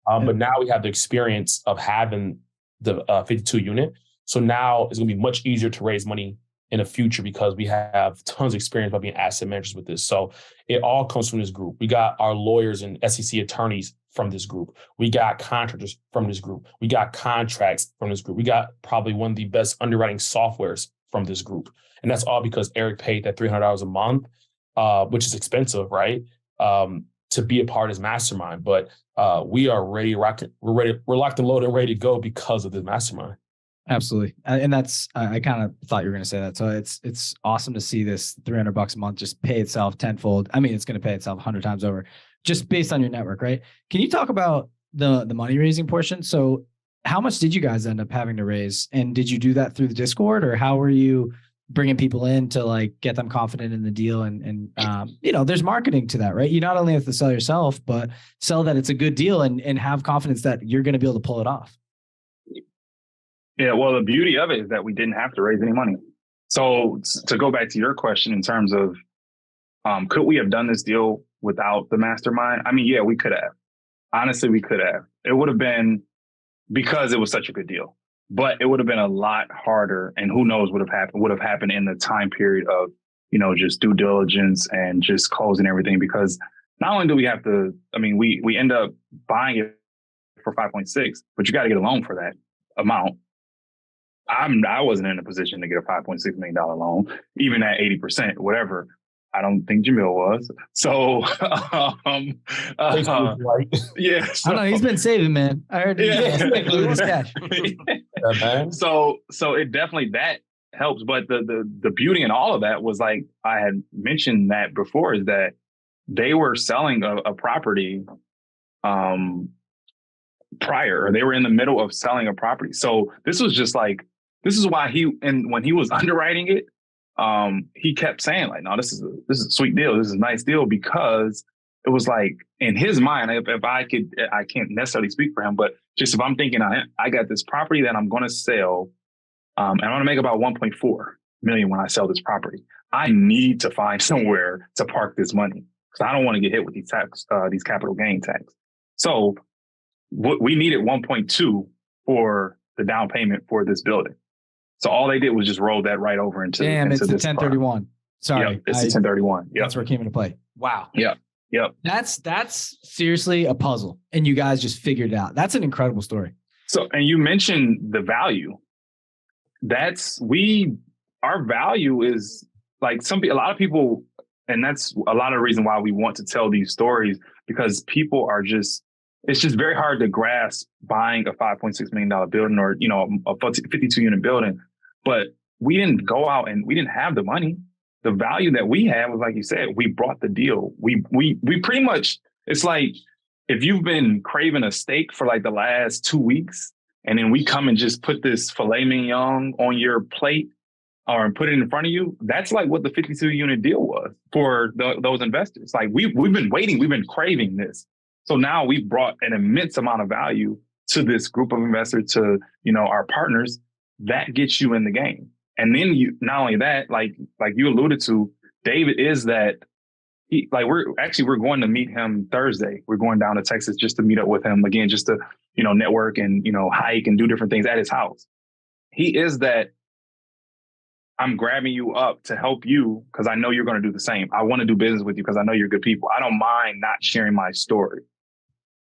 But now we have the experience of having the 52 unit. So now it's going to be much easier to raise money in the future because we have tons of experience by being asset managers with this. So it all comes from this group. We got our lawyers and SEC attorneys from this group. We got contractors from this group. We got contracts from this group. We got probably one of the best underwriting softwares from this group. And that's all because Eric paid that $300 a month, which is expensive, right? To be a part of his mastermind. But we are ready, we're locked and loaded and ready to go because of this mastermind. Absolutely. And that's, I kind of thought you were going to say that. So it's awesome to see this $300 a month just pay itself tenfold. I mean, it's going to pay itself 100 times over just based on your network, right? Can you talk about the money raising portion? So how much did you guys end up having to raise? And did you do that through the Discord, or how were you bringing people in to like get them confident in the deal? And there's marketing to that, right? You not only have to sell yourself, but sell that it's a good deal and have confidence that you're going to be able to pull it off. Yeah, well, the beauty of it is that we didn't have to raise any money. So to go back to your question in terms of, could we have done this deal without the mastermind? I mean, yeah, we could have. Honestly, we could have. It would have been because it was such a good deal, but it would have been a lot harder. And who knows what would have happened in the time period of, just due diligence and just closing everything. Because not only do we have to, we end up buying it for 5.6, but you got to get a loan for that amount. I wasn't in a position to get a $5.6 million loan, even at 80%, whatever. I don't think Jamiel was. So, yeah. So, I don't know. He's been saving, man. I heard his cash. So it definitely, that helps. But the beauty in all of that was, like I had mentioned that before, is that they were selling a property prior, or they were in the middle of selling a property. So this is why when he was underwriting it, he kept saying like, no, this is a sweet deal. This is a nice deal, because it was like in his mind, if I can't necessarily speak for him, but just if I'm thinking I got this property that I'm going to sell, and I'm going to make about 1.4 million when I sell this property. I need to find somewhere to park this money because I don't want to get hit with these capital gain tax. So we needed 1.2 for the down payment for this building. So all they did was just roll that right over into it's the 1031. Sorry. Yep, it's the 1031. Yep. That's where it came into play. Wow. Yep. That's seriously a puzzle. And you guys just figured it out. That's an incredible story. So, and you mentioned the value. Our value is like a lot of people, and that's a lot of the reason why we want to tell these stories, because people are it's just very hard to grasp buying a $5.6 million building, or, a 52 unit building. But we didn't go out and we didn't have the money. The value that we had was, like you said, we brought the deal. We pretty much, it's like if you've been craving a steak for like the last 2 weeks, and then we come and just put this filet mignon on your plate or put it in front of you, that's like what the 52 unit deal was for those investors. Like we've been waiting, we've been craving this. So now we've brought an immense amount of value to this group of investors, to, our partners. That gets you in the game. And then not only that, like you alluded to, David is that we're going to meet him Thursday. We're going down to Texas just to meet up with him again, just to, network and, hike and do different things at his house. He is that I'm grabbing you up to help you because I know you're going to do the same. I want to do business with you because I know you're good people. I don't mind not sharing my story.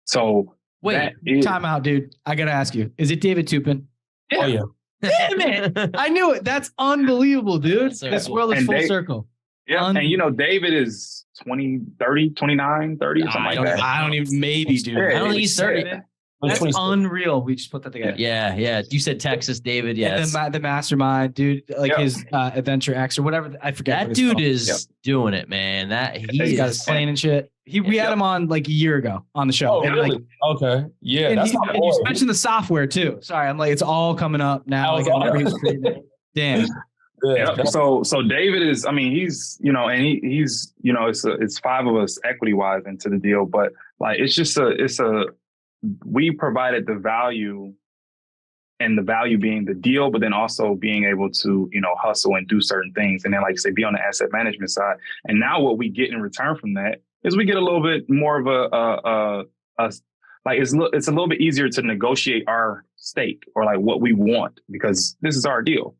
So wait, time out, dude. I got to ask you, is it David Tupin? Yeah. Oh, yeah. Damn it. I knew it. That's unbelievable, dude. So this world is full circle. Yeah. And you know, David is 20, 30, 29, 30 or something like that. I don't even, maybe, dude. I don't think he's 30. That's unreal. We just put that together. Yeah. You said Texas, David. Yeah. The mastermind, dude, like his Adventure X or whatever. I forget. That dude is doing it, man. He's got his plane and shit. We had him on like a year ago on the show. Oh, really? Okay. Yeah. And you mentioned the software too. Sorry. I'm like, it's all coming up now. Like, damn. Yeah. So David is, I mean, he's, you know, and he's, you know, it's 5 of us equity wise into the deal, but like, we provided the value, and the value being the deal, but then also being able to, you know, hustle and do certain things. And then, like I say, be on the asset management side. And now what we get in return from that is we get a little bit more of it's a little bit easier to negotiate our stake or like what we want, because this is our deal.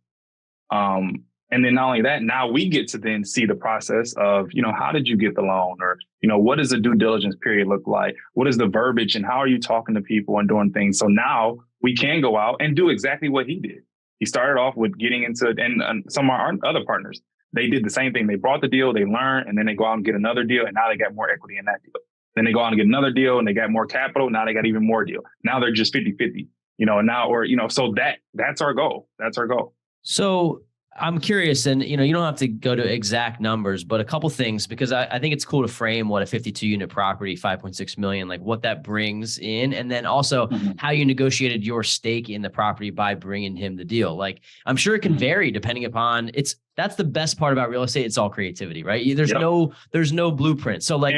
And then not only that, now we get to then see the process of, you know, how did you get the loan, or, you know, what does the due diligence period look like? What is the verbiage and how are you talking to people and doing things? So now we can go out and do exactly what he did. He started off with getting into, and some of our other partners, they did the same thing. They brought the deal, they learned, and then they go out and get another deal. And now they got more equity in that deal. Then they go out and get another deal and they got more capital. Now they got even more deal. Now they're just 50-50, you know, and now, or, you know, so that's our goal. That's our goal. So I'm curious, and you know, you don't have to go to exact numbers, but a couple things, because I think it's cool to frame what a 52 unit property, 5.6 million, like what that brings in, and then also how you negotiated your stake in the property by bringing him the deal. Like, I'm sure it can vary depending upon that's the best part about real estate. It's all creativity, right? There's no blueprint. So like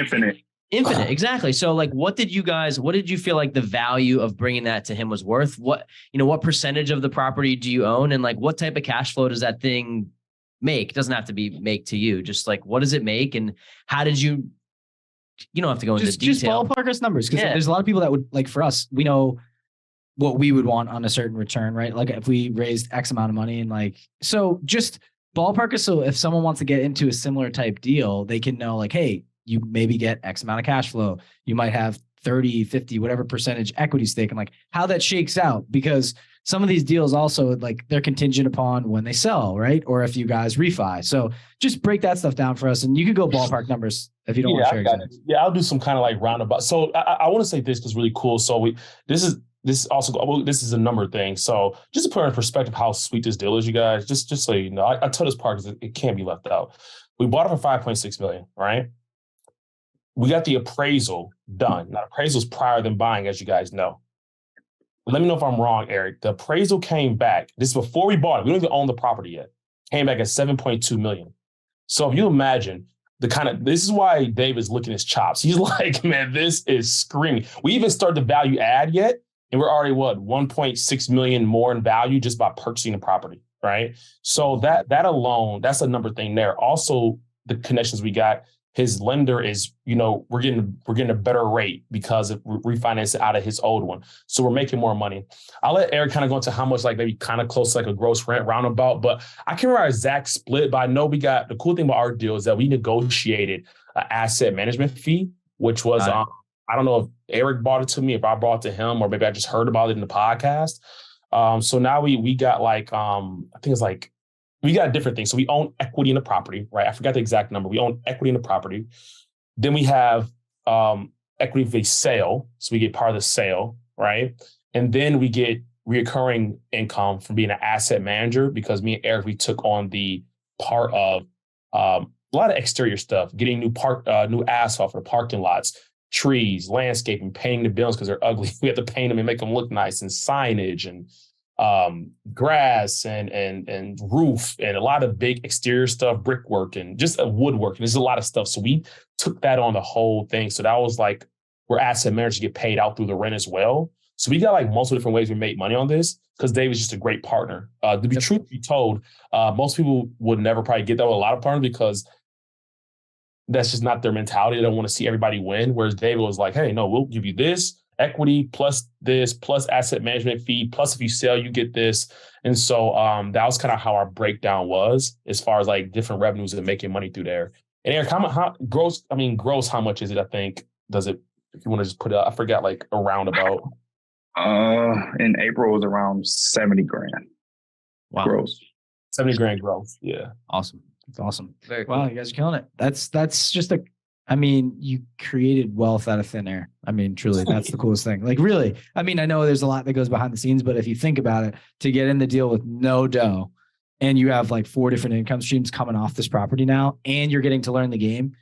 Infinite, exactly. So like, what did you feel like the value of bringing that to him was worth? What percentage of the property do you own? And like, what type of cash flow does that thing make? It doesn't have to be make to you. Just like, what does it make? And how did you don't have to go into detail. Just ballpark us numbers. Because there's a lot of people that would, like, for us, we know what we would want on a certain return, right? Like if we raised X amount of money and like, so just ballpark us. So if someone wants to get into a similar type deal, they can know like, hey, you maybe get X amount of cash flow. You might have 30, 50, whatever percentage equity stake, and like how that shakes out, because some of these deals also like they're contingent upon when they sell, right? Or if you guys refi. So just break that stuff down for us, and you could go ballpark numbers if you don't want to share exactly. Yeah, I'll do some kind of like roundabout. So I want to say this because really cool. So this is a number thing. So just to put in perspective how sweet this deal is, you guys, just so you know, I tell this part because it can't be left out. We bought it for $5.6 million, right? We got the appraisal done. Now, appraisal is prior than buying, as you guys know. Let me know if I'm wrong, Eric. The appraisal came back. This is before we bought it. We don't even own the property yet. Came back at $7.2 million. So if you imagine this is why Dave is licking his chops. He's like, man, this is screaming. We even started the value add yet, and we're already 1.6 million more in value just by purchasing the property, right? So that alone, that's a number thing there. Also, the connections we got. His lender is, we're getting a better rate because of refinancing out of his old one. So we're making more money. I'll let Eric kind of go into how much, like maybe kind of close to like a gross rent roundabout, but I can't remember our exact split, but I know the cool thing about our deal is that we negotiated an asset management fee, which was, I don't know if Eric bought it to me, if I brought it to him, or maybe I just heard about it in the podcast. So now we got like, I think it's like, we got different things. So we own equity in the property, right? I forgot the exact number. We own equity in the property. Then we have equity for sale. So we get part of the sale, right? And then we get reoccurring income from being an asset manager, because me and Eric, we took on the part of a lot of exterior stuff, getting new asphalt for the parking lots, trees, landscaping, painting the buildings because they're ugly. We have to paint them and make them look nice, and signage and grass and roof and a lot of big exterior stuff, brickwork and just woodwork. And there's a lot of stuff. So we took that on the whole thing. So that was like, we're asset managers get paid out through the rent as well. So we got like multiple different ways we make money on this, because Dave is just a great partner. To be truth be told, most people would never probably get that with a lot of partners, because that's just not their mentality. They don't want to see everybody win. Whereas David was like, hey, no, we'll give you this. equity plus this, plus asset management fee, plus if you sell, you get this. And so that was kind of how our breakdown was as far as like different revenues and making money through there. And Eric, how gross, how much is it? I think, does it, if you want to just put it up, I forgot, like a roundabout. In April it was around 70 grand. Wow. Gross. 70 grand gross. Yeah. Awesome. That's awesome. Very cool. Wow, you guys are killing it. That's just you created wealth out of thin air. I mean, truly, that's the coolest thing. Like, really, I mean, I know there's a lot that goes behind the scenes, but if you think about it, to get in the deal with no dough, and you have like 4 different income streams coming off this property now, and you're getting to learn the game,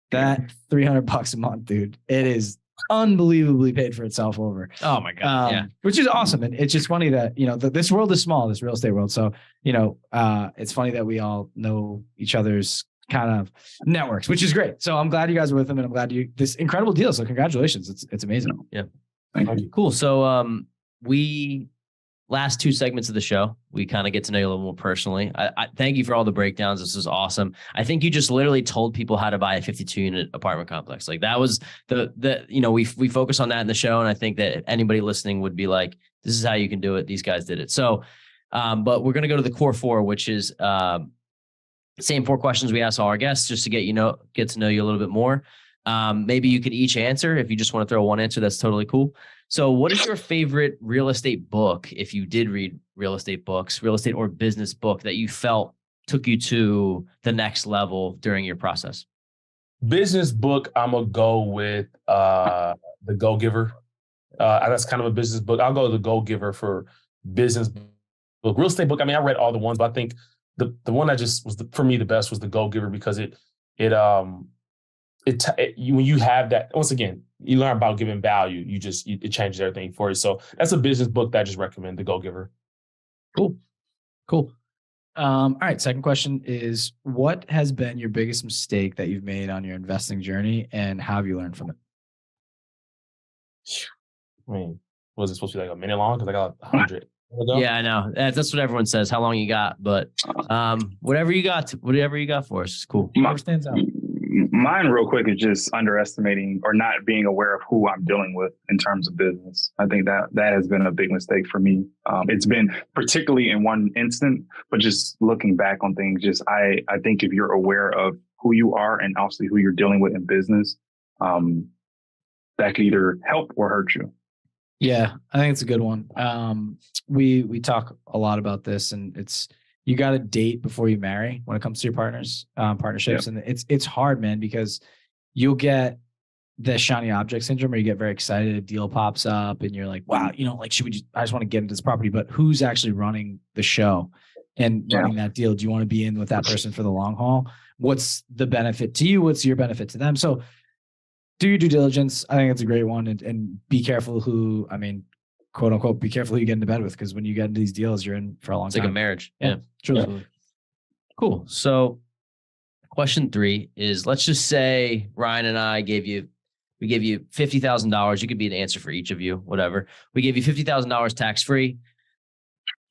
that $300 a month, dude, it is unbelievably paid for itself over. Oh my God. Yeah. Which is awesome. And it's just funny that, this world is small, this real estate world. So, it's funny that we all know each other's kind of networks, which is great. So I'm glad you guys are with them, and I'm glad this incredible deal. So congratulations. It's amazing. Yeah. Thank you. Cool. So, we last 2 segments of the show, we kind of get to know you a little more personally. I thank you for all the breakdowns. This is awesome. I think you just literally told people how to buy a 52-unit apartment complex. Like, that was we focus on that in the show. And I think that anybody listening would be like, this is how you can do it. These guys did it. So, but we're going to go to the core 4, which is, same 4 questions we ask all our guests, just to get to know you a little bit more. Maybe you could each answer. If you just want to throw one answer, that's totally cool. So what is your favorite real estate book, if you did read real estate books, real estate or business book, that you felt took you to the next level during your process? Business book, I'm going to go with The Go Giver. That's kind of a business book. I'll go with The Go Giver for business book. Real estate book, I read all the ones, but I think the one that just was for me the best was The Go Giver, because when you have that, once again, you learn about giving value. It changes everything for you. So that's a business book that I just recommend, The Go Giver. Cool. All right. Second question is, what has been your biggest mistake that you've made on your investing journey, and how have you learned from it? Was it supposed to be like a minute long? Because I got 100. Yeah, I know. That's what everyone says, how long you got, but whatever you got for us is cool. Whatever stands out. Mine, real quick, is just underestimating or not being aware of who I'm dealing with in terms of business. I think that has been a big mistake for me. It's been particularly in one instant, but just looking back on things, I think if you're aware of who you are and obviously who you're dealing with in business, that could either help or hurt you. Yeah, I think it's a good one. We talk a lot about this, and you got to date before you marry when it comes to your partnerships. Yep. And it's hard, man, because you'll get the shiny object syndrome, where you get very excited, a deal pops up and you're like, wow, I just want to get into this property, but who's actually running the show and running that deal? Do you want to be in with that person for the long haul? What's the benefit to you? What's your benefit to them? So do your due diligence. I think it's a great one, and be careful who, quote unquote, be careful who you get into bed with, because when you get into these deals, you're in for a long time. It's like a marriage. Yeah. Truly. Yeah. Cool. So question 3 is, let's just say Ryan and I gave you $50,000. You could be an answer for each of you, whatever. We gave you $50,000 tax-free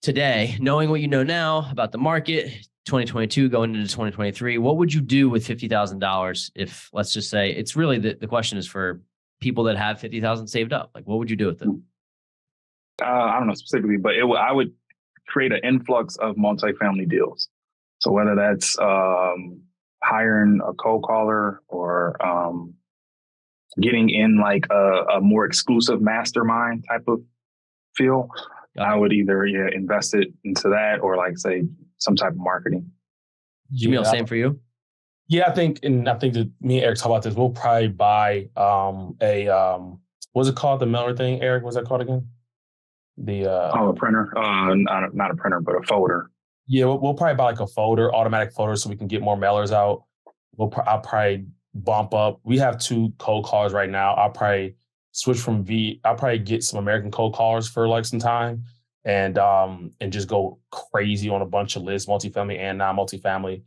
today, knowing what you know now about the market, 2022 going into 2023. What would you do with $50,000 if, let's just say, it's really the question is for people that have $50,000 saved up? Like, what would you do with it? I don't know specifically, but I would create an influx of multifamily deals. So whether that's hiring a cold caller or getting in like a more exclusive mastermind type of feel, I would either invest it into that or, like, say, some type of marketing. Jamiel, same for you? Yeah, I think that me and Eric talk about this. We'll probably buy what's it called? The mailer thing, Eric, what's that called again? A printer. Not a printer, but a folder. Yeah, we'll probably buy like a folder, automatic folder, so we can get more mailers out. I'll probably bump up. We have 2 cold callers right now. I'll probably switch from I'll probably get some American cold callers for like some time, and just go crazy on a bunch of lists, multifamily and non-multifamily.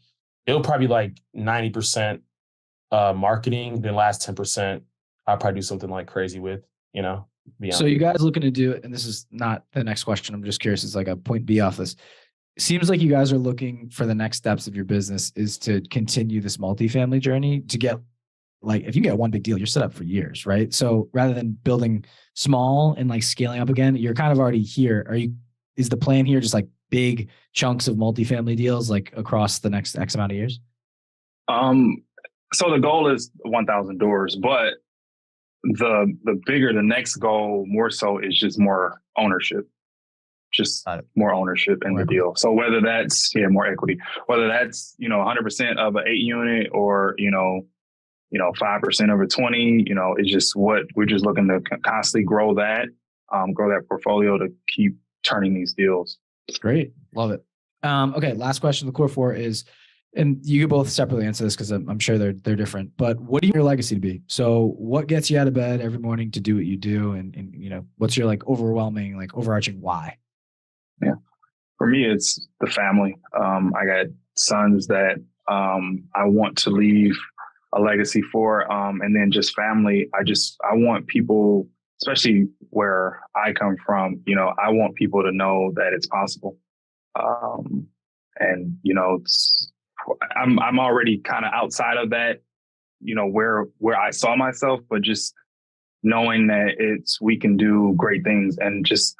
It'll probably be like 90% marketing, then last 10% I'll probably do something like crazy with, So you guys looking to do it, and this is not the next question, I'm just curious, it's like a point B off this. It seems like you guys are looking for the next steps of your business is to continue this multifamily journey to get like if you get one big deal, you're set up for years, right? So rather than building small and like scaling up again, you're kind of already here. Is the plan here just like big chunks of multifamily deals like across the next X amount of years? So the goal is 1,000 doors, but the bigger the next goal, more so is just more ownership, just more ownership in the deal. So whether that's more equity, whether that's 100% of an 8 unit or 5% of a 20, it's just what we're just looking to constantly grow that portfolio to keep turning these deals. Great, love it. Okay, last question. The core four is, and you can both separately answer this because I'm sure they're different, but what do you want your legacy to be? So what gets you out of bed every morning to do what you do? And what's your like overwhelming, like overarching why? Yeah. For me, it's the family. I got sons that I want to leave a legacy for. And then just family. I want people, especially where I come from, I want people to know that it's possible. And I'm already kind of outside of that, where I saw myself, but just knowing that we can do great things and just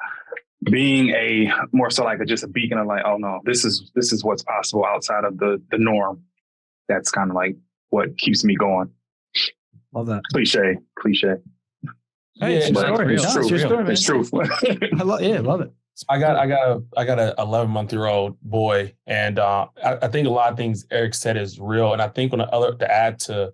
being more so like just a beacon of like, oh no, this is what's possible outside of the norm. That's kind of like what keeps me going. Love that. Cliche. Hey, it's your story. It's true. I love it. I got a 11-month-old boy, and I think a lot of things Eric said is real. And I think to add to,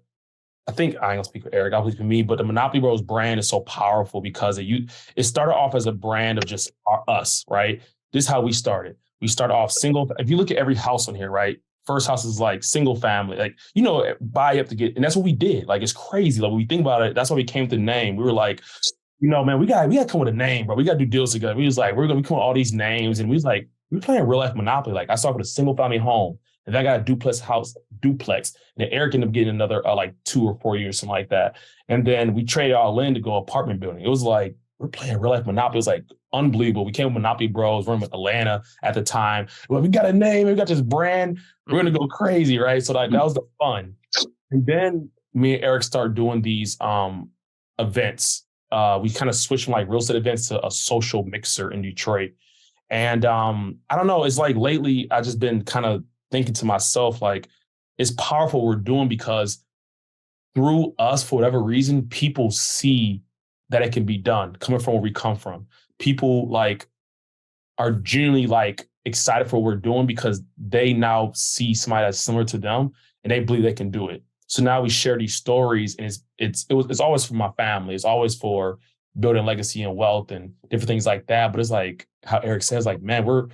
I think I ain't gonna speak for Eric, I'll speak for me, but the Monopoly Bros brand is so powerful because it started off as a brand of just us, right? This is how we started. We started off single. If you look at every house on here, right? First house is like single family, like, buy up to get, and that's what we did. Like, it's crazy. Like when we think about it, that's why we came to the name. We were like, man, we got to come with a name, bro. We got to do deals together. We was like, we're going to come with all these names. And we was like, we were playing real life Monopoly. Like I started with a single family home, and then I got a duplex. And then Eric ended up getting another like 2 or 4 years, something like that. And then we traded all in to go apartment building. It was like, we're playing real life Monopoly. It was like unbelievable. We came with Monopoly Bros. We're in Atlanta at the time. Well, we got a name. We got this brand. We're going to go crazy, right? So that was the fun. And then me and Eric started doing these events. We kind of switched from like real estate events to a social mixer in Detroit. And I don't know, it's like lately I just been kind of thinking to myself, like, it's powerful what we're doing because through us, for whatever reason, people see that it can be done coming from where we come from. People like are genuinely like excited for what we're doing because they now see somebody that's similar to them and they believe they can do it. So now we share these stories, and it's always for my family. It's always for building legacy and wealth and different things like that. But it's like how Eric says, like, man, we're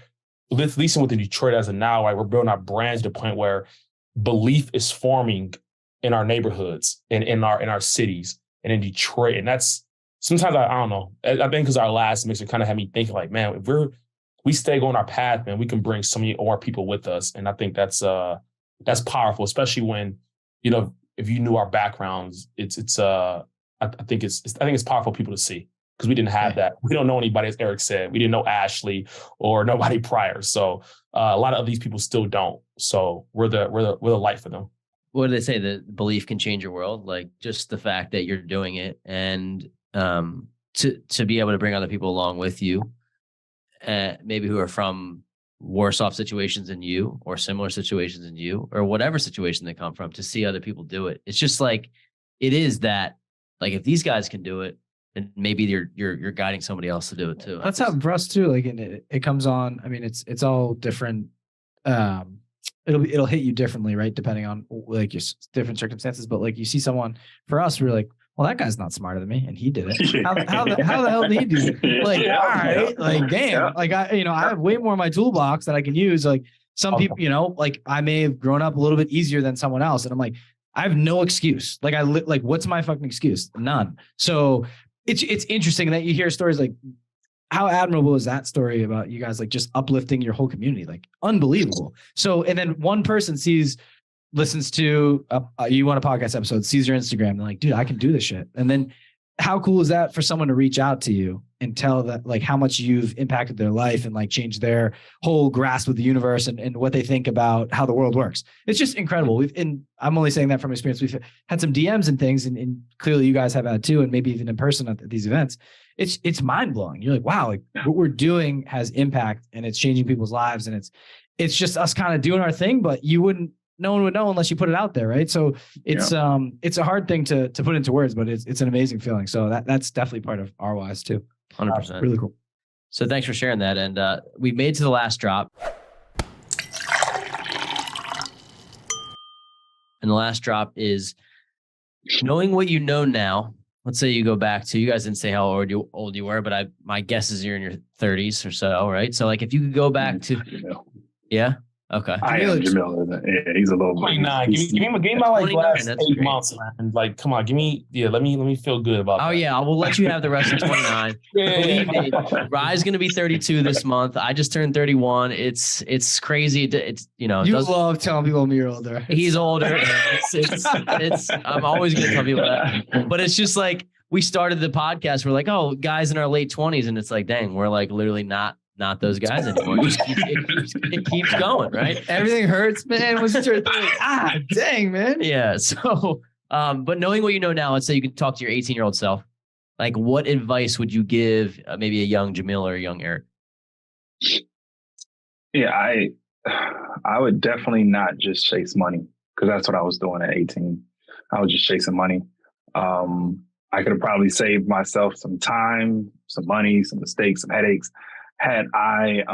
at least within Detroit as of now, right? We're building our brands to the point where belief is forming in our neighborhoods and in our cities and in Detroit. And that's sometimes I don't know. I think because our last mixer kind of had me thinking, like, man, if we stay going our path, man, we can bring so many more people with us. And I think that's powerful, especially when, if you knew our backgrounds, I think it's powerful for people to see because we didn't have that. We don't know anybody, as Eric said. We didn't know Ashley or nobody prior. So a lot of these people still don't. So we're the light for them. What do they say? That belief can change your world. Like just the fact that you're doing it, and to be able to bring other people along with you, maybe who are from worse off situations than you or similar situations than you or whatever situation they come from, to see other people do it. It's just like, it is that, like, if these guys can do it, then maybe you're guiding somebody else to do it too. That's happened for us too. Like, and it comes on, I mean, it's all different. It'll hit you differently, right? Depending on like your different circumstances. But like, you see someone, for us, we're like, well, that guy's not smarter than me, and he did it. How the hell did he do it? Like, all right, like, damn, like I have way more in my toolbox that I can use. Like some people, like I may have grown up a little bit easier than someone else, and I'm like, I have no excuse. Like like, what's my fucking excuse? None. So it's interesting that you hear stories like, how admirable is that story about you guys, like just uplifting your whole community, like unbelievable. So, and then one person listens to you want a podcast episode, sees your Instagram, and like, dude, I can do this shit. And then how cool is that for someone to reach out to you and tell that like how much you've impacted their life and like changed their whole grasp of the universe and what they think about how the world works. It's just incredible. I'm only saying that from experience. We've had some DMs and things, and clearly you guys have had too, and maybe even in person at these events. It's mind blowing. You're like, wow, like what we're doing has impact and it's changing people's lives. And it's just us kind of doing our thing, but no one would know unless you put it out there. Right. So it's a hard thing to put into words, but it's an amazing feeling. So that's definitely part of our whys too. 100%. Really cool. So thanks for sharing that. And we made to the last drop. And the last drop is knowing what you know now. Let's say you go back to, you guys didn't say how old you were, but my guess is you're in your 30s or so, right? So like if you could go back to, yeah. Okay. I am Jamiel. Yeah, he's a little 29. Give me my like last 8 months, man. Like, come on, let me feel good about that. Oh yeah, I will let you have the rest of 29. Believe me, Rye's gonna be 32 this month. I just turned 31. It's crazy. It's you love telling people you're older. He's older. It's I'm always gonna tell people that. But it's just like we started the podcast. We're like, oh, guys in our late 20s, and it's like, dang, we're like literally not those guys anymore. It keeps going, right? Everything hurts, man. What's your thing? Dang, man. Yeah. So, but knowing what you know now, let's say you could talk to your 18-year-old self. Like, what advice would you give maybe a young Jamiel or a young Eric? Yeah, I would definitely not just chase money, because that's what I was doing at 18. I was just chasing money. I could have probably saved myself some time, some money, some mistakes, some headaches, had I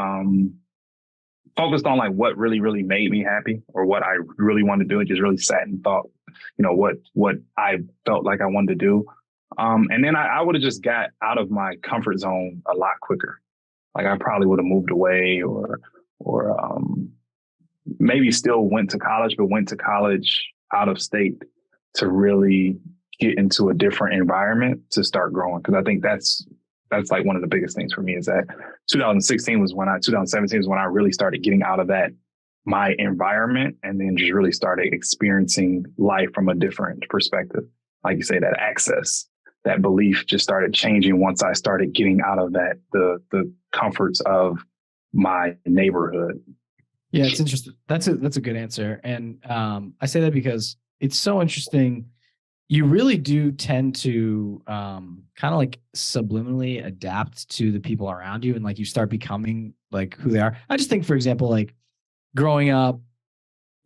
focused on like what really, really made me happy or what I really wanted to do and just really sat and thought, what I felt like I wanted to do. And then I would have just got out of my comfort zone a lot quicker. Like I probably would have moved away or maybe still went to college, but went to college out of state to really get into a different environment to start growing. Cause I think that's like one of the biggest things for me is that 2017 was when I really started getting out of my environment and then just really started experiencing life from a different perspective. Like you say, that access, that belief just started changing once I started getting out of the comforts of my neighborhood. Yeah, it's interesting. That's a good answer. And I say that because it's so interesting. You really do tend to kind of like subliminally adapt to the people around you and like you start becoming like who they are. I just think, for example, like growing up,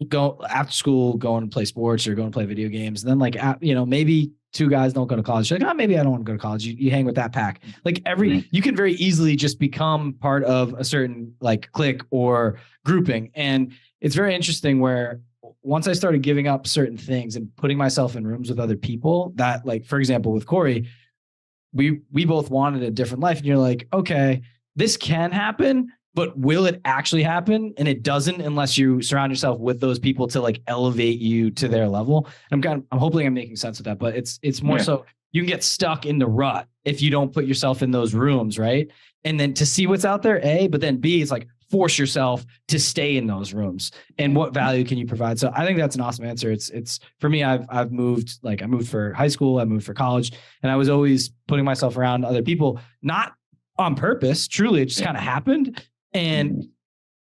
go after school, going to play sports or going to play video games. And then like, maybe two guys don't go to college. You're like, maybe I don't want to go to college. You hang with that pack. Like you can very easily just become part of a certain like clique or grouping. And it's very interesting where once I started giving up certain things and putting myself in rooms with other people that like, for example, with Corey, we both wanted a different life. And you're like, okay, this can happen, but will it actually happen? And it doesn't unless you surround yourself with those people to like elevate you to their level. I'm hoping I'm making sense of that, but it's more so you can get stuck in the rut if you don't put yourself in those rooms. Right. And then to see what's out there, A, but then B, it's like, force yourself to stay in those rooms and what value can you provide? So I think that's an awesome answer. It's for me, I've moved, like I moved for high school, I moved for college, and I was always putting myself around other people, not on purpose, truly, it just kind of happened. And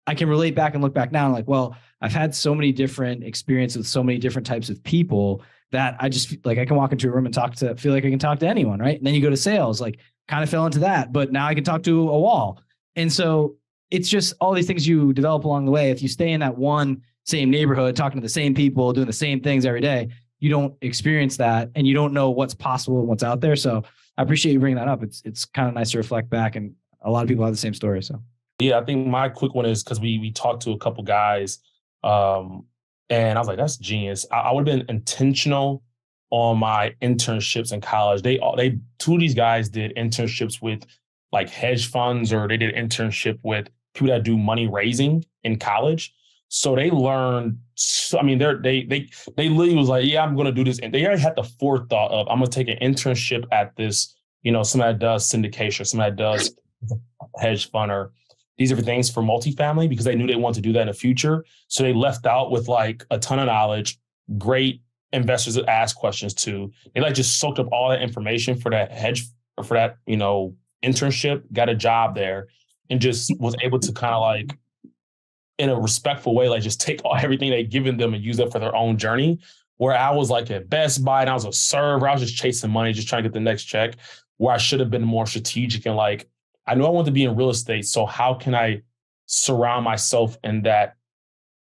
I can relate back and look back now and like, well, I've had so many different experiences with so many different types of people that I just like, I can walk into a room and feel like I can talk to anyone. Right. And then you go to sales, like kind of fell into that, but now I can talk to a wall. And so it's just all these things you develop along the way. If you stay in that one same neighborhood, talking to the same people, doing the same things every day, you don't experience that and you don't know what's possible and what's out there. So I appreciate you bringing that up. It's kind of nice to reflect back, and a lot of people have the same story. So yeah, I think my quick one is because we talked to a couple guys and I was like, that's genius. I would have been intentional on my internships in college. Two of these guys did internships with like hedge funds, or they did an internship with people that do money raising in college. So they learned, they literally was like, yeah, I'm going to do this. And they already had the forethought of, I'm going to take an internship at this, somebody that does syndication, somebody that does hedge fund, or these different things for multifamily, because they knew they wanted to do that in the future. So they left out with like a ton of knowledge, great investors to ask questions to. They like just soaked up all that information for that internship, got a job there, and just was able to kind of like, in a respectful way, like just take everything they'd given them and use it for their own journey. Where I was like at Best Buy and I was a server, I was just chasing money, just trying to get the next check, where I should have been more strategic and like, I know I want to be in real estate. So how can I surround myself in that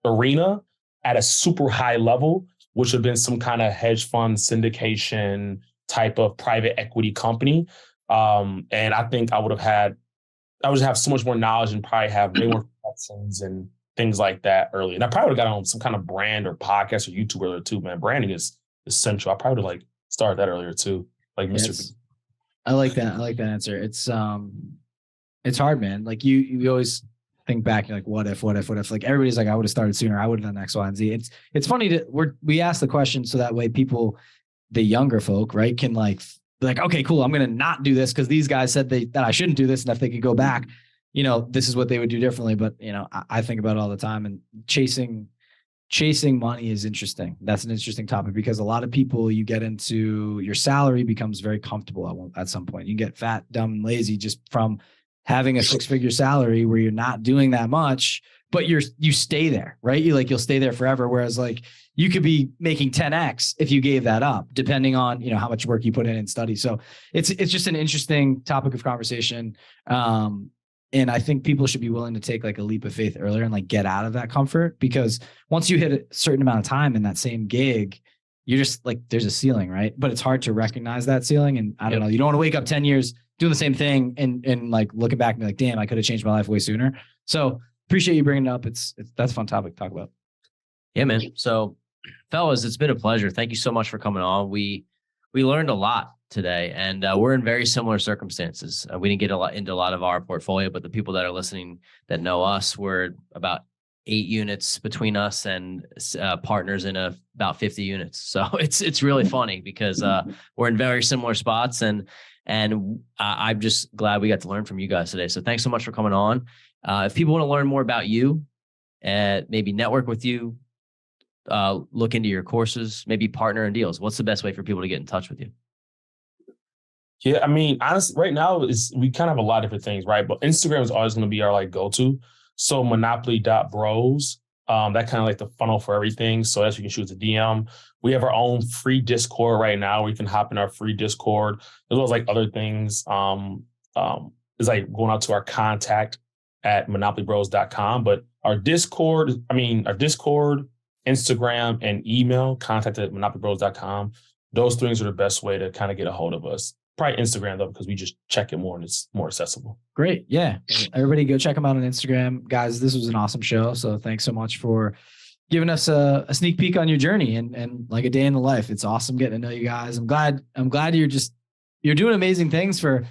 arena at a super high level, which would have been some kind of hedge fund syndication type of private equity company. And I think I would have so much more knowledge and probably have way more connections and things like that early. And I probably would have got on some kind of brand or podcast or YouTube earlier too, man. Branding is essential. I probably would have like started that earlier too. Like Mr. Yes. I like that. I like that answer. It's hard, man. Like you always think back, you're like, what if? Like everybody's like, I would have started sooner. I would have done X, Y, and Z. It's funny we ask the question so that way people, the younger folk, right, can like, okay, cool. I'm going to not do this because these guys said that I shouldn't do this. And if they could go back, this is what they would do differently. But, I think about it all the time, and chasing money is interesting. That's an interesting topic because a lot of people, you get into your salary becomes very comfortable at some point. You get fat, dumb, and lazy just from having a 6-figure salary where you're not doing that much, but you stay there, right? You'll stay there forever. Whereas like you could be making 10x if you gave that up, depending on, how much work you put in and study. So it's just an interesting topic of conversation. And I think people should be willing to take like a leap of faith earlier and like get out of that comfort, because once you hit a certain amount of time in that same gig, you're just like, there's a ceiling, right? But it's hard to recognize that ceiling. And I don't know, you don't want to wake up 10 years doing the same thing and like looking back and be like, damn, I could have changed my life way sooner. So appreciate you bringing it up. That's a fun topic to talk about. Yeah, man. So fellas, it's been a pleasure. Thank you so much for coming on. We learned a lot today, and we're in very similar circumstances. We didn't get into a lot of our portfolio, but the people that are listening that know us, we're about 8 units between us and partners in about 50 units. So it's really funny because we're in very similar spots, and I'm just glad we got to learn from you guys today. So thanks so much for coming on. If people want to learn more about you, maybe network with you, look into your courses, maybe partner in deals, what's the best way for people to get in touch with you? Yeah, I mean, honestly, right now we kind of have a lot of different things, right? But Instagram is always going to be our like go-to. So monopoly.bros, that kind of like the funnel for everything. So as you can shoot a DM. We have our own free Discord right now where you can hop in our free Discord, as well as like other things. It's like going out to our contact at monopolybros.com. But our Discord, Instagram, and email, contact at monopolybros.com. Those things are the best way to kind of get a hold of us. Probably Instagram though, because we just check it more and it's more accessible. Great. Yeah. Everybody go check them out on Instagram. Guys, this was an awesome show. So thanks so much for giving us a sneak peek on your journey and like a day in the life. It's awesome getting to know you guys. I'm glad you're doing amazing things for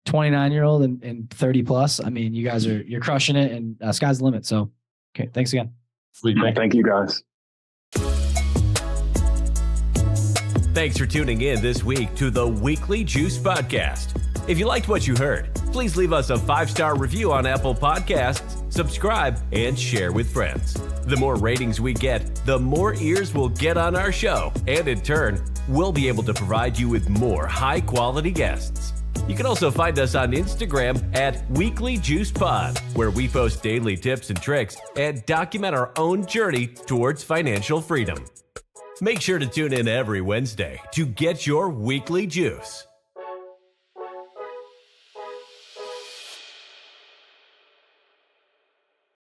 29-year-old and 30 plus. I mean, you guys you're crushing it, and sky's the limit. So, okay. Thanks again. Sweet. Thank you guys. Thanks for tuning in this week to the Weekly Juice Podcast. If you liked what you heard, please leave us a 5-star review on Apple Podcasts, subscribe, and share with friends. The more ratings we get, the more ears we'll get on our show, and in turn, we'll be able to provide you with more high-quality guests. You can also find us on Instagram at Weekly Juice Pod, where we post daily tips and tricks and document our own journey towards financial freedom. Make sure to tune in every Wednesday to get your weekly juice.